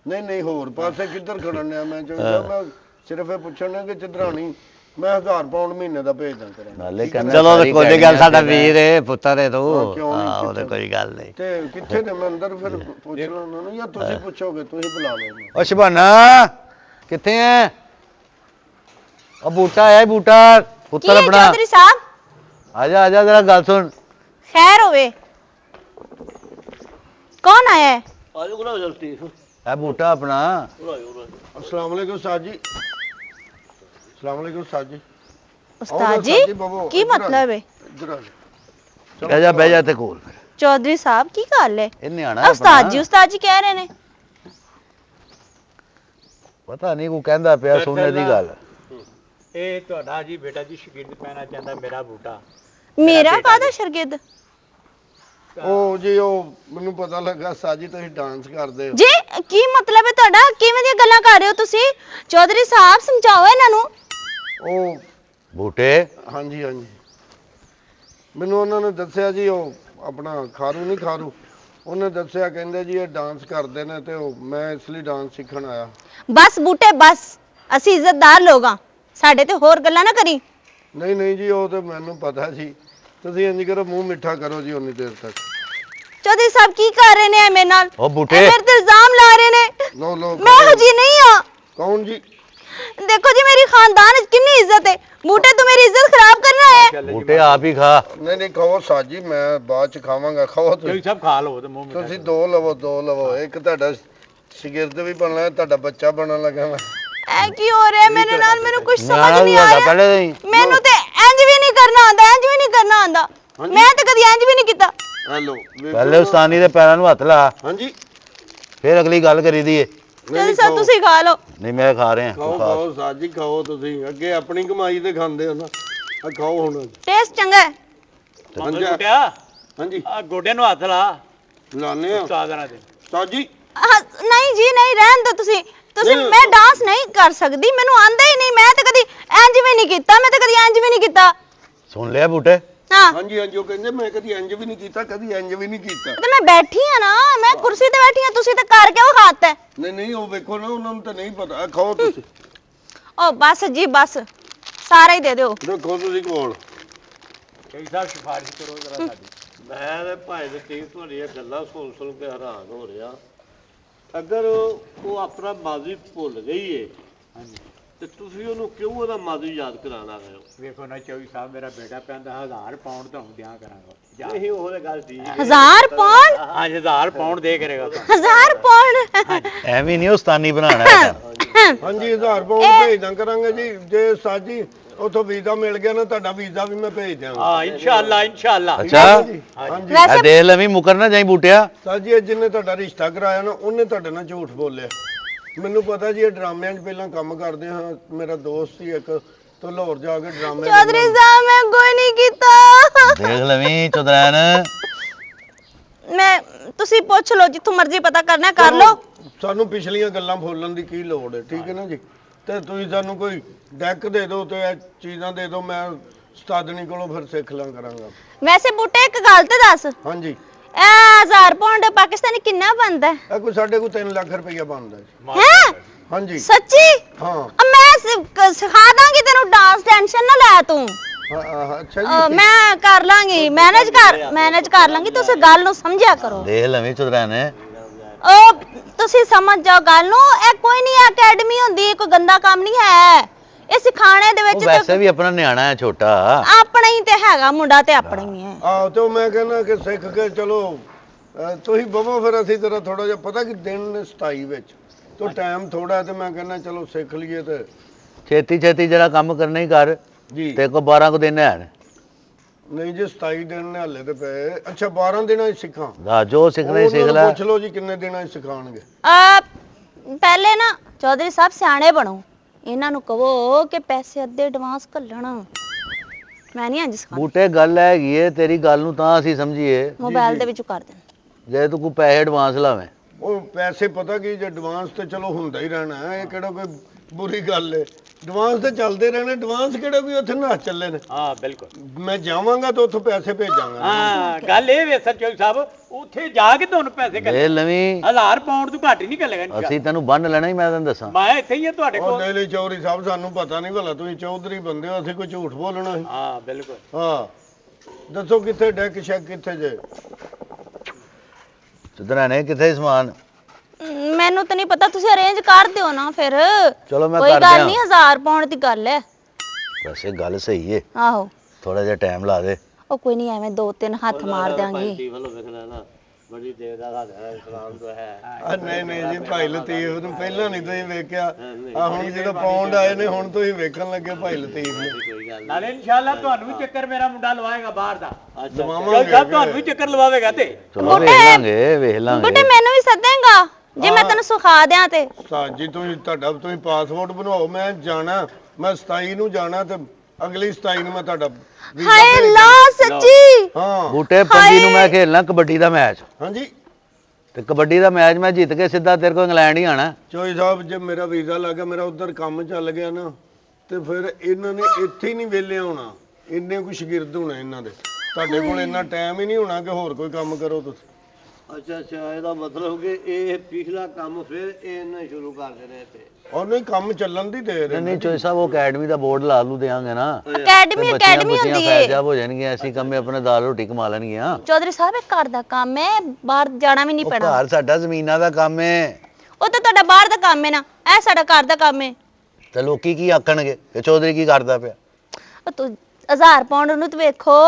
ਨਹੀਂ ਹੋਰ ਪਾਸੇ ਕਿੱਧਰ ਖੜਨ ਡਿਆ ਮੈਂ ਮੈਂ ਸਿਰਫ ਇਹ ਪੁੱਛਣ ਡਿਆ ਕਿ ਚਿਦਰਾਣੀ ਮੈਂ 1000 ਪਾਉਂਡ ਮਹੀਨੇ ਦਾ ਭੇਜਦਾ ਕਰਾਂਗਾ। ਚਲੋ ਤੇ ਕੋਈ ਗੱਲ, ਸਾਡਾ ਵੀਰ ਹੈ, ਪੁੱਤਰ ਹੈ ਤੂੰ। ਉਹਦੇ ਕੋਈ ਗੱਲ ਨਹੀਂ। ਤੇ ਕਿੱਥੇ ਨੇ ਮੈਂ ਅੰਦਰ ਫਿਰ ਪੁੱਛ ਲਾਂ ਉਹਨਾਂ ਨੂੰ ਜਾਂ ਤੁਸੀਂ ਪੁੱਛੋਗੇ? ਤੁਸੀਂ ਬੁਲਾ ਲਓ। ਓ ਸ਼ਬਾਨਾ ਕਿੱਥੇ ਐ? ਉਹ ਬੂਟਾ ਆਇਆ, ਬੂਟਾ ਪੁੱਤਰ ਆਪਣਾ। ਚੌਧਰੀ ਸਾਹਿਬ ਆ ਜਾ ਜਰਾ ਗੱਲ ਸੁਣ। ਖੈਰ ਹੋਵੇ, ਕੌਣ ਆਇਆ ਹੈ? ਇਹ ਬੂਟਾ ਆਪਣਾ। अस्सलाम वालेकुम उस्ताद जी। अस्सलाम वालेकुम उस्ताद जी। ਉਸਤਾਦ ਜੀ ਕੀ ਮਤਲਬ ਹੈ? इधर आ जाओ। ਬਹਿ ਜਾ ਤੇ ਕੋਲ। ਚੌਧਰੀ ਸਾਹਿਬ ਕੀ ਗੱਲ ਹੈ? ਇਹ ਨਿਆਣਾ ਉਸਤਾਦ ਜੀ ਕਹਿ ਰਹੇ ਨੇ। ਪਤਾ ਨਹੀਂ ਕੋ ਕਹਿੰਦਾ ਪਿਆ ਸੋਨੇ ਦੀ ਗੱਲ। ਇਹ ਤੁਹਾਡਾ ਜੀ ਬੇਟਾ ਜੀ ਸ਼ਾਗਿਰਦ ਪੈਣਾ ਚਾਹੁੰਦਾ ਮੇਰਾ ਬੂਟਾ। ਮੇਰਾ ਕਾਹਦਾ ਸ਼ਾਗਿਰਦ? ਉਹ ਜੀ ਉਹ ਮੈਨੂੰ ਪਤਾ ਲੱਗਾ ਸਾਜੀ ਤੁਸੀਂ ਡਾਂਸ ਕਰਦੇ ਹੋ। ਜੀ ਕੀ ਮਤਲਬ ਹੈ ਤੁਹਾਡਾ? ਕਿਵੇਂ ਦੀਆਂ ਗੱਲਾਂ ਕਰ ਰਹੇ ਹੋ ਤੁਸੀਂ? ਚੌਧਰੀ ਸਾਹਿਬ ਸਮਝਾਓ ਇਹਨਾਂ ਨੂੰ। ਉਹ ਬੂਟੇ ਹਾਂਜੀ ਮੈਨੂੰ ਉਹਨਾਂ ਨੇ ਦੱਸਿਆ ਜੀ, ਉਹ ਆਪਣਾ ਖਾਰੂ ਨਹੀਂ ਖਾਰੂ, ਉਹਨੇ ਦੱਸਿਆ ਕਹਿੰਦੇ ਜੀ ਇਹ ਡਾਂਸ ਕਰਦੇ ਨੇ ਤੇ ਉਹ ਮੈਂ ਇਸ ਲਈ ਡਾਂਸ ਸਿੱਖਣ ਆਇਆ। ਬਸ ਬੂਟੇ ਬਸ, ਅਸੀਂ ਇੱਜ਼ਤਦਾਰ ਲੋਕ ਆ, ਸਾਡੇ ਤੇ ਹੋਰ ਗੱਲਾਂ ਨਾ ਕਰੀ। ਨਹੀਂ ਜੀ ਉਹ ਤੇ ਮੈਨੂੰ ਪਤਾ ਜੀ। ਤੁਸੀਂ ਇੰਜ ਕਰੋ ਮੂੰਹ ਮਿੱਠਾ ਕਰੋ ਜੀ ਉਨੀ ਦੇਰ ਤੱਕ। ਚੌਧਰੀ ਸਾਹਿਬ ਕੀ ਕਰ ਰਹੇ ਨੇ ਮੇਰੇ ਨਾਲ? ਉਹ ਬੂਟੇ ਮੇਰੇ ਤੇ ਇਲਜ਼ਾਮ ਲਾ ਰਹੇ ਨੇ। ਲੋ ਮੈਂ ਹਜੀ ਨਹੀਂ ਆ। ਕੌਣ ਜੀ? ਦੇਖੋ ਜੀ ਮੇਰੀ ਖਾਨਦਾਨ ਵਿੱਚ ਕਿੰਨੀ ਇੱਜ਼ਤ ਹੈ। ਬੂਟੇ ਤੂੰ ਮੇਰੀ ਇੱਜ਼ਤ ਖਰਾਬ ਕਰਨਾ ਹੈ। ਬੂਟੇ ਆਪ ਹੀ ਖਾ। ਨਹੀਂ ਖਾਓ ਸਾਜੀ, ਮੈਂ ਬਾਅਦ ਚ ਖਾਵਾਂਗਾ। ਖਾਓ ਚੌਧਰੀ ਸਾਹਿਬ ਖਾ ਲਓ ਤੇ ਮੂੰਹ ਤੁਸੀਂ ਦੋ ਲਵੋ। ਇੱਕ ਤੁਹਾਡਾ ਸ਼ਾਗਿਰਦ ਵੀ ਬਣਨਾ, ਤੁਹਾਡਾ ਬੱਚਾ ਬਣਨ ਲੱਗਾ ਮੈਂ। ਐ ਕੀ ਹੋ ਰਿਹਾ ਮੇਰੇ ਨਾਲ? ਮੈਨੂੰ ਕੁਝ ਸਮਝ ਨਹੀਂ ਆ ਰਿਹਾ। ਮੈਨੂੰ ਤੇ ਇੰਜ ਵੀ ਨਹੀਂ ਕਰਨਾ ਆਉਂਦਾ, ਇੰਜ ਵੀ ਨਹੀਂ ਕਰਨਾ ਆਉਂਦਾ। ਮੈਂ ਤਾਂ ਕਦੀ ਇੰਜ ਵੀ ਨਹੀਂ ਕੀਤਾ। ਹੈਲੋ ਪਹਿਲੇ ਉਸਤਾਨੀ ਦੇ ਪੈਰਾਂ ਨੂੰ ਹੱਥ ਲਾ, ਹਾਂਜੀ ਫਿਰ ਅਗਲੀ ਗੱਲ ਕਰੀਦੀ ਏ। ਚੌਧਰੀ ਸਾਹਿਬ ਤੁਸੀਂ ਖਾ ਲਓ। ਨਹੀਂ ਮੈਂ ਖਾ ਰਿਹਾ, ਖਾਓ ਖਾਓ ਸਾਜ ਜੀ ਖਾਓ, ਤੁਸੀਂ ਅੱਗੇ ਆਪਣੀ ਕਮਾਈ ਤੇ ਖਾਂਦੇ ਹੋ ਨਾ, ਆ ਖਾਓ ਹੁਣ। ਟੇਸਟ ਚੰਗਾ ਹੈ। ਹਾਂਜੀ ਬੁੱਟਿਆ ਹਾਂਜੀ ਆ ਗੋਡਿਆਂ ਨੂੰ ਹੱਥ ਲਾ ਲਾਣੇ ਆ ਉਸਤਾਦਾਂ ਦੇ। ਸਾਜ ਜੀ। ਨਹੀਂ ਜੀ ਨਹੀਂ, ਰਹਿਣ ਦਿਓ ਤੁਸੀਂ। ਨਹੀਂ। ਮੈਂ ਡਾਂਸ ਨਹੀਂ ਕਰ ਸਕਦੀ, ਮੈਨੂੰ ਆਂਦਾ ਹੀ ਨਹੀਂ। ਮੈਂ ਤਾਂ ਕਦੀ ਇੰਜ ਵੀ ਨਹੀਂ ਕੀਤਾ, ਮੈਂ ਤਾਂ ਕਦੀ ਇੰਜ ਵੀ ਨਹੀਂ ਕੀਤਾ। ਸੁਣ ਲਿਆ ਬੂਟੇ? ਹਾਂ ਹਾਂਜੀ ਹਾਂਜੀ, ਉਹ ਕਹਿੰਦੇ ਮੈਂ ਕਦੀ ਇੰਜ ਵੀ ਨਹੀਂ ਕੀਤਾ, ਕਦੀ ਇੰਜ ਵੀ ਨਹੀਂ ਕੀਤਾ। ਤੇ ਮੈਂ ਬੈਠੀ ਆ ਨਾ, ਮੈਂ ਕੁਰਸੀ ਤੇ ਬੈਠੀ ਆ, ਤੁਸੀਂ ਤਾਂ ਕਰਕੇ ਉਹ ਹੱਥ ਹੈ। ਨਹੀਂ ਨਹੀਂ, ਉਹ ਵੇਖੋ ਨਾ, ਉਹਨਾਂ ਨੂੰ ਤਾਂ ਨਹੀਂ ਪਤਾ। ਆਹ ਖਾਓ ਤੁਸੀਂ, ਉਹ ਬਸ ਜੀ ਬਸ, ਸਾਰਾ ਹੀ ਦੇ ਦਿਓ। ਰੱਖੋ ਤੁਸੀਂ ਕੋਲ। ਕਈ ਸਾਹਿਬ ਸਿਫਾਰਿਸ਼ ਕਰੋ ਜਰਾ ਸਾਡੀ। ਮੈਂ ਤੇ ਭਾਈ ਦੇ ਠੀਕ ਤੁਹਾਡੀਆਂ ਗੱਲਾਂ ਸੁਣ ਸੁਣ ਕੇ ਹੈਰਾਨ ਹੋ ਰਿਹਾ। ਅਗਰ ਉਹ ਆਪਣਾ ਮਾਜ਼ੀ ਭੁੱਲ ਗਈ ਏ ਹਾਂਜੀ ਤੇ ਤੁਸੀਂ ਉਹਨੂੰ ਕਿਉਂ ਉਹਦਾ ਮਾਜ਼ੀ ਯਾਦ ਕਰਾਉਣਾ ਗਏ ਹੋ? ਵੇਖੋ ਨਾ ਚੌਧਰੀ ਸਾਹਿਬ, ਮੇਰਾ ਬੇਟਾ ਕਹਿੰਦਾ 1000 ਪਾਉਂਡ ਤੁਹਾਨੂੰ ਦਿਆਂ ਕਰਾਂਗਾ। ਨਹੀਂ ਉਹ ਤਾਂ ਗੱਲ ਠੀਕ ਹੈ। 1000 ਪਾਉਂਡ? ਹਾਂ 1000 ਪਾਉਂਡ ਦੇ ਕਰੇਗਾ ਤੁਹਾਨੂੰ। 1000 ਪਾਉਂਡ? ਐਵੇਂ ਨਹੀਂ ਉਸਤਾਨੀ ਬਣਾਉਣਾ ਹੈਗਾ। ਹਾਂਜੀ 1000 ਪਾਉਂਡ ਭੇਜਦਾਂ ਕਰਾਂਗੇ ਜੀ। ਜੇ ਸਾਜੀ ਉਥੋਂ ਵੀਜ਼ਾ ਮਿਲ ਗਿਆ ਨਾ, ਤੁਹਾਡਾ ਵੀਜ਼ਾ ਵੀ ਮੈਂ ਭੇਜ ਦਿਆਂਗਾ। ਹਾਂ ਇਨਸ਼ਾਅੱਲਾ ਇਨਸ਼ਾਅੱਲਾ। ਅੱਛਾ ਹਾਂਜੀ ਆ ਦੇਖ ਲਵੀਂ, ਮੁਕਰ ਨਾ ਜਾਈ ਬੂਟਿਆ। ਸਾਜੀ ਜਿਹਨੇ ਤੁਹਾਡਾ ਰਿਸ਼ਤਾ ਕਰਾਇਆ ਨਾ, ਉਹਨੇ ਤੁਹਾਡੇ ਨਾਲ ਝੂਠ ਬੋਲਿਆ। ਮੈਨੂੰ ਪਤਾ ਜੀ, ਇਹ ਡਰਾਮਿਆਂ 'ਚ ਪਹਿਲਾਂ ਕੰਮ ਕਰਦੇ ਹਾਂ। ਮੇਰਾ ਦੋਸਤ ਸੀ ਇੱਕ, ਤੋਂ ਲਾਹੌਰ ਜਾ ਕੇ ਡਰਾਮੇ ਚੌਧਰੀ ਸਾਹਿਬ ਮੈਂ ਕੋਈ ਨਹੀਂ ਕੀਤਾ। ਦੇਖ ਲਵੀਂ ਚੁਦਰੈਨ। ਮੈਂ ਤੁਸੀਂ ਪੁੱਛ ਲਓ, ਜਿੱਥੋਂ ਮਰਜ਼ੀ ਪਤਾ ਕਰਨਾ ਕਰ ਲਓ। ਸਾਨੂੰ ਪਿਛਲੀਆਂ ਗੱਲਾਂ ਫੋਲਣ ਦੀ ਕੀ ਲੋੜ ਹੈ? ਠੀਕ ਹੈ ਨਾ ਜੀ। ਤੇ ਤੁਸੀਂ ਸਾਨੂੰ ਕੋਈ ਡੈਕ ਦੇ ਦਿਓ ਤੇ ਇਹ ਚੀਜ਼ਾਂ ਦੇ ਦਿਓ, ਮੈਂ ਉਸਤਾਦਨੀ ਕੋਲੋਂ ਫਿਰ ਸਿੱਖ ਲਾਂ ਕਰਾਂਗਾ। ਵੈਸੇ ਬੂਟੇ ਇੱਕ ਗੱਲ ਤੇ ਦੱਸ, ਹਾਂਜੀ, ਇਹ 1000 ਪਾਉਂਡ ਪਾਕਿਸਤਾਨੀ ਕਿੰਨਾ ਬਣਦਾ ਹੈ? ਇਹ ਕੋਈ ਸਾਡੇ ਕੋਲ 3 ਲੱਖ ਰੁਪਈਆ ਬਣਦਾ ਜੀ। ਹੈਂ? ਹਾਂਜੀ ਸੱਚੀ? ਹਾਂ ਮੈਂ ਸਿਖਾ ਦਾਂਗੀ ਤੈਨੂੰ ਡਾਂਸ, ਟੈਨਸ਼ਨ ਨਾ ਲੈ ਤੂੰ। ਅੱਛਾ ਜੀ। ਮੈਂ ਕਰ ਲਾਂਗੀ, ਮੈਨੇਜ ਕਰ ਲਾਂਗੀ। ਤੁਸੀਂ ਗੱਲ ਨੂੰ ਸਮਝਿਆ ਕਰੋ। ਦੇਖ ਲਵੀਂ ਚੁਦਰੈਨ। ਉਹ ਤੁਸੀਂ ਸਮਝ ਜਾਓ ਗੱਲ ਨੂੰ। ਇਹ ਕੋਈ ਨਹੀਂ ਅਕੈਡਮੀ ਹੁੰਦੀ, ਕੋਈ ਗੰਦਾ ਕੰਮ ਨਹੀਂ ਹੈ। ਇਹ ਸਿਖਾਣੇ ਦੇ ਉਹ ਵਿੱਚ ਵੈਸੇ ਵੀ ਆਪਣਾ ਨਿਆਣਾ ਹੈ ਛੋਟਾ। ਆਪਣਾ ਹੀ ਤੇ ਹੈਗਾ, ਮੁੰਡਾ ਤੇ ਆਪਣਾ ਹੀ ਹੈ। ਆਹ ਤੇ ਮੈਂ ਕਹਿੰਦਾ ਕਿ ਸਿੱਖ ਕੇ ਚਲੋ ਤੁਸੀਂ ਬਵੋ, ਫਿਰ ਅਸੀਂ ਤੇਰਾ ਥੋੜਾ ਜਿਹਾ ਪਤਾ ਕਿ ਦਿਨ ਨੇ 27 ਵਿੱਚ ਤੋਂ ਟਾਈਮ ਥੋੜਾ, ਤੇ ਮੈਂ ਕਹਿੰਦਾ ਚਲੋ ਸਿੱਖ ਲਈਏ। ਤੇ ਛੇਤੀ ਛੇਤੀ ਜਿਹੜਾ ਕੰਮ ਕਰਨਾ ਹੀ ਕਰ। ਜੀ ਤੇ ਕੋ 12 ਕੋ ਦਿਨ ਹੈ। ਨਹੀਂ ਜੀ, 27 ਦਿਨ ਨੇ ਹਾਲੇ ਤੇ ਪਏ। ਅੱਛਾ 12 ਦਿਨਾਂ 'ਚ ਸਿੱਖਾਂ? ਜੋ ਸਿੱਖਣਾ ਹੀ ਸਿੱਖ ਉਹਨਾਂ ਨੂੰ ਲੈ। ਪੁੱਛ ਲਓ ਜੀ ਕਿੰਨੇ ਦਿਨਾਂ 'ਚ ਸਿਖਾਉਣਗੇ। ਪਹਿਲੇ ਨਾ ਚੌਧਰੀ ਸਾਹਿਬ ਸਿਆਣੇ ਬਣੋ। ਇਹਨਾਂ ਨੂੰ ਕਹੋ ਕਿ ਪੈਸੇ ਅੱਧੇ ਐਡਵਾਂਸ ਘੱਲਣ। ਮੈਂ ਨਹੀਂ ਇੰਜ ਸਿਖਾਉਂਦੀ। ਬੂਟੇ ਗੱਲ ਹੈਗੀ ਏ, ਤੇਰੀ ਗੱਲ ਨੂੰ ਤਾਂ ਅਸੀਂ ਸਮਝੀਏ ਮੋਬਾਈਲ ਦੇ ਵਿੱਚ ਕਰ ਦੇਣ। ਜੇ ਤੂੰ ਕੋਈ ਪੈਸੇ ਐਡਵਾਂਸ ਲਾਵੇਂ। ਉਹ ਪੈਸੇ ਪਤਾ ਕੀ, ਜੇ ਐਡਵਾਂਸ ਤੇ ਚਲੋ ਹੁੰਦਾ ਹੀ ਰਹਿਣਾ ਹੈ। ਇਹ ਕਿਹੜਾ ਕੋਈ ਬੁਰੀ ਗੱਲ ਹੈ? ਐਡਵਾਂਸ ਤੇ ਚੱਲਦੇ ਰਹਿਣੇ। ਐਡਵਾਂਸ ਕਿਹੜਾ ਵੀ ਉੱਥੇ ਨਾ ਚੱਲੇ ਨੇ। ਹਾਂ ਬਿਲਕੁਲ। ਮੈਂ ਜਾਵਾਂਗਾ ਤਾਂ ਉੱਥੋਂ ਪੈਸੇ ਭੇਜਾਂਗਾ। ਹਾਂ ਗੱਲ ਇਹ ਵੇ ਚੌਧਰੀ ਸਾਹਿਬ, ਉੱਥੇ ਜਾ ਕੇ ਤੁਹਾਨੂੰ ਪੈਸੇ ਦੇ ਕਰ ਲਵੀਂ। 1000 ਪਾਉਂਡ ਤੋਂ ਘੱਟ ਹੀ ਨਹੀਂ ਕਰੇਗਾ। ਅਸੀਂ ਤੈਨੂੰ ਬੰਨ ਲੈਣਾ ਹੀ, ਮੈਂ ਤੈਨੂੰ ਦੱਸਾਂ। ਮੈਂ ਇੱਥੇ ਹੀ ਆ ਤੁਹਾਡੇ ਉਹ ਕੋਲ। ਨਹੀਂ ਨਹੀਂ ਚੌਧਰੀ ਸਾਹਿਬ, ਸਾਨੂੰ ਪਤਾ ਨਹੀਂ ਭਲਾ ਤੁਸੀਂ ਚੌਧਰੀ ਬੰਦੇ ਹੋ, ਅਸੀਂ ਕੋਈ ਝੂਠ ਬੋਲਣਾ ਸੀ? ਹਾਂ ਬਿਲਕੁਲ। ਹਾਂ ਦੱਸੋ ਕਿੱਥੇ ਡੈਕ ਸ਼ੈਕ ਕਿੱਥੇ ਜੇ? ਚੁਦਰੈਨ ਕਿੱਥੇ ਸਮਾਨ? ਮੈਨੂੰ ਤਾਂ ਨਹੀਂ ਪਤਾ, ਤੁਸੀਂ ਅਰੇਂਜ ਕਰ ਦਿਓ ਨਾ ਫਿਰ। ਚਲੋ ਮੈਂ ਕੋਈ ਕਰ ਗੱਲ ਦਿਆਂ। ਨਹੀਂ, 1000 ਪਾਉਂਡ ਦੀ ਗੱਲ ਹੈ। ਵੈਸੇ ਗੱਲ ਸਹੀ ਏ, ਆਹੋ ਥੋੜਾ ਜਿਹਾ ਟਾਈਮ ਲਾ ਦੇ। ਉਹ ਕੋਈ ਨਹੀਂ, ਐਵੇਂ 2-3 ਹੱਥ ਮਾਰ ਦਿਆਂਗੀ। ਬੜੀ ਦੇਰ ਦਾ ਸਾਡਾ ਇਸਲਾਮ ਤੋਂ ਹੈ। ਨਹੀਂ ਨਹੀਂ ਜੀ, ਭਾਈ ਲਤੀਫ ਨੂੰ ਪਹਿਲਾਂ ਨਹੀਂ ਤੁਸੀਂ ਵੇਖਿਆ। ਆ ਹੁਣ ਜਦੋਂ ਪਾਉਂਡ ਆਏ ਨੇ, ਹੁਣ ਤੁਸੀਂ ਵੇਖਣ ਲੱਗੇ ਭਾਈ ਲਤੀਫ ਨੂੰ। ਕੋਈ ਗੱਲ ਨਾਲੇ ਇਨਸ਼ਾਅੱਲਾ ਤੁਹਾਨੂੰ ਵੀ ਚੱਕਰ ਮੇਰਾ ਮੁੰਡਾ ਲਵਾਏਗਾ ਬਾਹਰ ਦਾ। ਦਵਾਵਾਂਗੇ। ਸਾਹਿਬ ਤੁਹਾਨੂੰ ਵੀ ਚੱਕਰ ਲਵਾਵੇਗਾ ਤੇ। ਚਲੋ ਵੇਖ ਲਾਂਗੇ ਵੇਖ ਲਾਂਗੇ। ਬੁੱਢੇ ਮੈਨੂੰ ਵੀ ਸੱਦੇਗਾ ਜੇ ਮੈਂ ਤੈਨੂੰ ਸਿਖਾ ਦਿਆਂ ਤੇ? ਸਾਜੀ ਤੁਸੀਂ ਪਾਸਪੋਰਟ ਬਣਾਓ, ਮੈਂ ਜਾਣਾ। ਮੈਂ 27 ਨੂੰ ਜਾਣਾ ਤੇ ਅਗਲੀ 27 ਨੂੰ ਮੈਂ ਤੁਹਾਡਾ ਵੀਜ਼ਾ ਹਾਏ ਭੇਜ ਲਾ ਦਿਆਂਗਾ। ਸੱਚੀ। ਹਾਂ ਬੂਟੇ 25 ਨੂੰ ਮੈਂ ਖੇਲਣਾ ਕਬੱਡੀ ਦਾ ਮੈਚ। ਹਾਂਜੀ ਤੇ ਕਬੱਡੀ ਦਾ ਮੈਚ ਮੈਂ ਜਿੱਤ ਕੇ ਸਿੱਧਾ ਤੇਰੇ ਕੋਲ ਇੰਗਲੈਂਡ ਹੀ ਆਣਾ। ਚੋਈ ਸਾਹਿਬ, ਜੇ ਮੇਰਾ ਵੀਜ਼ਾ ਲੱਗ ਗਿਆ, ਮੇਰਾ ਉਧਰ ਕੰਮ ਚੱਲ ਗਿਆ ਨਾ, ਤੇ ਫਿਰ ਇਹਨਾਂ ਨੇ ਇੱਥੇ ਹੀ ਨਹੀਂ ਵਿਹਲੇ ਹੋਣਾ। ਇੰਨੇ ਕੁ ਸ਼ਾਗਿਰਦ ਹੋਣੇ ਇਹਨਾਂ ਦੇ। ਤੁਹਾਡੇ ਕੋਲ ਇੰਨਾ ਟਾਈਮ ਹੀ ਨਹੀਂ ਹੋਣਾ ਕਿ ਹੋਰ ਕੋਈ ਕੰਮ ਕਰੋ ਤੁਸੀਂ। ਅੱਛਾ ਇਹਦਾ ਮਤਲਬ ਕਿ ਇਹ ਪਿਛਲਾ ਕੰਮ ਫਿਰ ਇਹਨੇ ਸ਼ੁਰੂ ਕਰ ਦੇਣਾ ਇੱਥੇ। ਔਰ ਨਹੀਂ, ਕੰਮ ਚੱਲਣ ਦੀ ਦੇਰ ਹੈ। ਨਹੀਂ ਚੋਈ ਸਾਹਿਬ, ਉਹ ਅਕੈਡਮੀ ਦਾ ਬੋਰਡ ਲਾ ਲੂ ਦੇਾਂਗੇ ਨਾ। ਅਕੈਡਮੀ ਹੁੰਦੀ ਹੈ। ਫੈਜਾਬ ਹੋ ਜਾਣਗੀਆਂ, ਐਸੀ ਕੰਮੇ ਆਪਣੇ ਦਾਲ ਰੋਟੀ ਕਮਾ ਲੈਣਗੀਆਂ। ਚੌਧਰੀ ਸਾਹਿਬ, ਇਹ ਘਰ ਦਾ ਕੰਮ ਹੈ, ਬਾਹਰ ਜਾਣਾ ਵੀ ਨਹੀਂ ਉਹ ਪੈਣਾ। ਘਰ ਸਾਡਾ ਜ਼ਮੀਨਾਂ ਦਾ ਕੰਮ ਹੈ। ਉਹ ਤਾਂ ਤੁਹਾਡਾ ਬਾਹਰ ਦਾ ਕੰਮ ਹੈ ਨਾ, ਇਹ ਸਾਡਾ ਘਰ ਦਾ ਕੰਮ ਹੈ। ਤੇ ਲੋਕੀ ਕੀ ਆਖਣਗੇ ਕਿ ਚੌਧਰੀ ਕੀ ਕਰਦਾ ਪਿਆ? ਉਹ ਤੂੰ 1000 ਪਾਉਂਡ ਨੂੰ ਤੇ ਵੇਖੋ।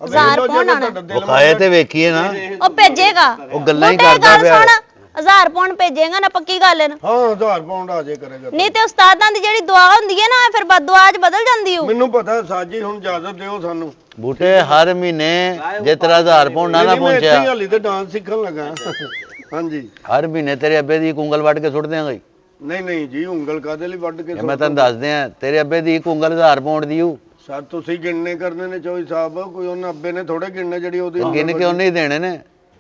1000 ਪਾਉਂਡ ਆਣਾ। ਵਿਖਾਏ ਤੇ ਵੇਖੀਏ ਨਾ। ਉਹ ਭੇਜੇਗਾ। ਉਹ ਗੱਲਾਂ ਹੀ ਬੁੱਢੇ ਕਰਦਾ ਗੱਲ ਪਿਆ। ਸੁਣ, 1000 ਪਾਉਂਡ ਭੇਜੇਗਾ ਨਾ, ਪੱਕੀ ਗੱਲ ਹੈ ਨਾ? ਹਾਂ 1000 ਪਾਉਂਡ ਆ ਜੇ ਕਰੇਗਾ ਨਹੀਂ ਤੇ ਉਸਤਾਦਾਂ ਦੀ ਜਿਹੜੀ ਦੁਆ ਹੁੰਦੀ ਹੈ ਨਾ, ਫਿਰ ਬਦਦੁਆ 'ਚ ਬਦਲ ਜਾਂਦੀ ਓ। ਮੈਨੂੰ ਪਤਾ ਸਾਜੀ, ਹੁਣ ਇਜਾਜ਼ਤ ਦਿਓ ਸਾਨੂੰ। ਬੂਟੇ ਹਰ ਮਹੀਨੇ ਜੇ ਤੇਰਾ 1000 ਪਾਉਂਡ ਨਾ ਨਹੀਂ, ਮੈਂ ਇੱਥੇ ਹੀ ਪਹੁੰਚਿਆ, ਹਾਲੀ ਤੇ ਡਾਂਸ ਸਿੱਖਣ ਲੱਗਾ। ਹਾਂਜੀ। ਹਰ ਮਹੀਨੇ ਤੇਰੇ ਅੱਬੇ ਦੀ ਇੱਕ ਉਂਗਲ ਵੱਢ ਕੇ ਸੁੱਟ ਦਿਆਂਗਾ। ਨਹੀਂ ਨਹੀਂ ਜੀ, ਉਂਗਲ ਕਾਦੇ ਲਈ ਵੱਢ ਕੇ ਮੈਂ ਤੈਨੂੰ ਦੱਸ ਦਿਆਂ, ਤੇਰੇ ਅੱਬੇ ਦੀ ਇੱਕ ਉਂਗਲ 1000 ਪਾਉਂਡ ਦੀ ਓ। ਸਰ ਤੁਸੀਂ ਗਿਣਨੇ ਕਰਨੇ ਨੇ ਚੋਈ ਸਾਹਿਬ, ਕੋਈ ਉਹਨਾਂ ਅੱਬੇ ਨੇ ਥੋੜੇ ਗਿਣਨੇ ਜਿਹੜੀ ਉਹਦੀ ਗਿਣ ਕੇ ਉਹਨੇ ਹੀ ਦੇਣੇ ਨੇ,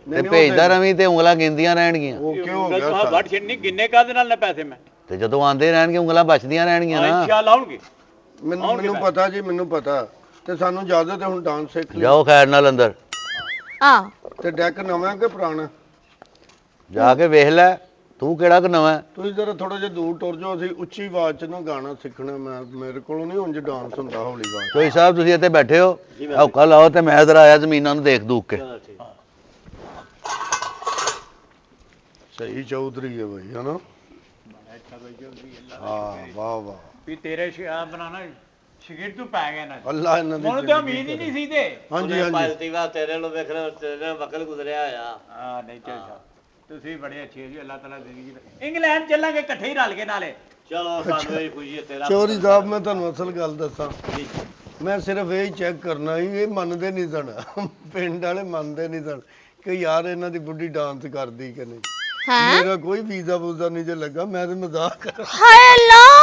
ਤੇ ਨਹੀਂ, ਉਹ ਭੇਜਦਾ ਦੇ- ਰਵੀਂ ਤੇ ਉਂਗਲਾਂ ਗਿਣਦੀਆਂ ਰਹਿਣਗੀਆਂ। ਉਹ ਕਿਉਂ ਹੋ ਉਂਗਲ ਗਿਆ ਤੋਂ ਸਰ? ਵੱਢ ਛੱਡਣੀ, ਕਿੰਨੇ ਕਾਦੇ ਨਾਲ ਨੇ ਪੈਸੇ ਮੈਂ ਤੇ ਜਦੋਂ ਆਂਦੇ ਰਹਿਣਗੇ ਉਂਗਲਾਂ ਬਚਦੀਆਂ ਰਹਿਣਗੀਆਂ ਨਾ। ਇੰਸ਼ਾਅੱਲਾ ਆਉਣਗੇ। ਮੈਨੂੰ ਪਤਾ ਜੀ, ਮੈਨੂੰ ਪਤਾ। ਤੇ ਸਾਨੂੰ ਇਜਾਜ਼ਤ ਹੈ ਹੁਣ ਡਾਂਸ ਸਿੱਖ ਲਈ। ਜਾਓ ਖੈਰ ਨਾਲ ਅੰਦਰ ਹਾਂ ਤੇ ਡੈਕ ਨਵਾਂ ਕਿ ਪੁਰਾਣਾ? ਜਾ ਕੇ ਵੇਖ ਲੈ, ਤੂੰ ਕਿਹੜਾ ਕੁ ਨਵਾਂ ਹੈ? ਤੁਸੀਂ ਜਰਾ ਥੋੜਾ ਜਿਹਾ ਦੂਰ ਟੁਰ ਜਾਓ, ਅਸੀਂ ਉੱਚੀ ਆਵਾਜ਼ 'ਚ ਨਾ ਗਾਣਾ ਸਿੱਖਣਾ। ਮੇਰੇ ਕੋਲੋਂ ਨਹੀਂ ਉਂਝ ਡਾਂਸ ਹੁੰਦਾ ਹੌਲੀ ਆਵਾਜ਼। ਚੋਈ ਸਾਹਿਬ ਤੁਸੀਂ ਇੱਥੇ ਬੈਠੇ ਹੋ, ਔਕਾ ਲਾਓ ਤੇ ਮੈਂ ਇਧਰ ਆਇਆ ਜ਼ਮੀਨਾਂ ਨੂੰ ਦੇਖ ਦੂਖ ਕੇ। ਸਹੀ ਚੌਧਰੀ ਹੈ ਬਈ, ਹਨਾ? ਹਾਂ ਵਾਹ ਵਾਹ, ਵੀ ਤੇਰੇ ਬਣਾਣਾ ਸ਼ਗਿਰਦ ਤੂੰ ਪੈ ਗਿਆ ਨਾ, ਅੱਲਾ ਇਹਨਾਂ ਦੀ ਮੈਨੂੰ ਤਾਂ ਉਮੀਦ ਹੀ ਨਹੀਂ ਸੀ ਤੇ। ਹਾਂਜੀ ਹਾਂਜੀ। ਤੇਰੇ ਨੂੰ ਵੇਖ ਰਿਹਾ, ਤੇਰੇ ਵਕਲ ਗੁਜ਼ਰਿਆ ਆ। ਹਾਂ ਨਹੀਂ ਚਾਹੀਦਾ, ਤੁਸੀਂ ਬੜੇ ਅੱਛੇ ਜੀ, ਅੱਲਾਹ ਤਾਲਾ ਜ਼ਿੰਦਗੀ ਦੇ। ਇੰਗਲੈਂਡ ਚੱਲਾਂਗੇ ਇਕੱਠੇ ਹੀ ਰਲ ਕੇ ਨਾਲੇ। ਚਲੋ ਸਾਨੂੰ ਇਹ ਖੁਸ਼ੀ ਤੇਰਾ। ਚੌਧਰੀ ਸਾਹਿਬ ਮੈਂ ਤੁਹਾਨੂੰ ਅਸਲ ਗੱਲ ਦੱਸਾਂ, ਮੈਂ ਸਿਰਫ ਇਹ ਚੈੱਕ ਕਰਨਾ ਸੀ, ਇਹ ਮੰਨਦੇ ਨਹੀਂ ਸਨ, ਪਿੰਡ ਵਾਲੇ ਮੰਨਦੇ ਨਹੀਂ ਸਨ ਕਿ ਯਾਰ ਇਹਨਾਂ ਦੀ ਬੁੱਢੀ ਡਾਂਸ ਕਰਦੀ ਕਿ ਨਹੀਂ। ਹੈਂ? ਮੇਰਾ ਕੋਈ ਵੀਜ਼ਾ ਵੂਜ਼ਾ ਨਹੀਂ ਜੇ ਲੱਗਾ, ਮੈਂ ਤੇ ਮਜ਼ਾਕ ਕਰ। ਹਾਏ ਅੱਲਾ,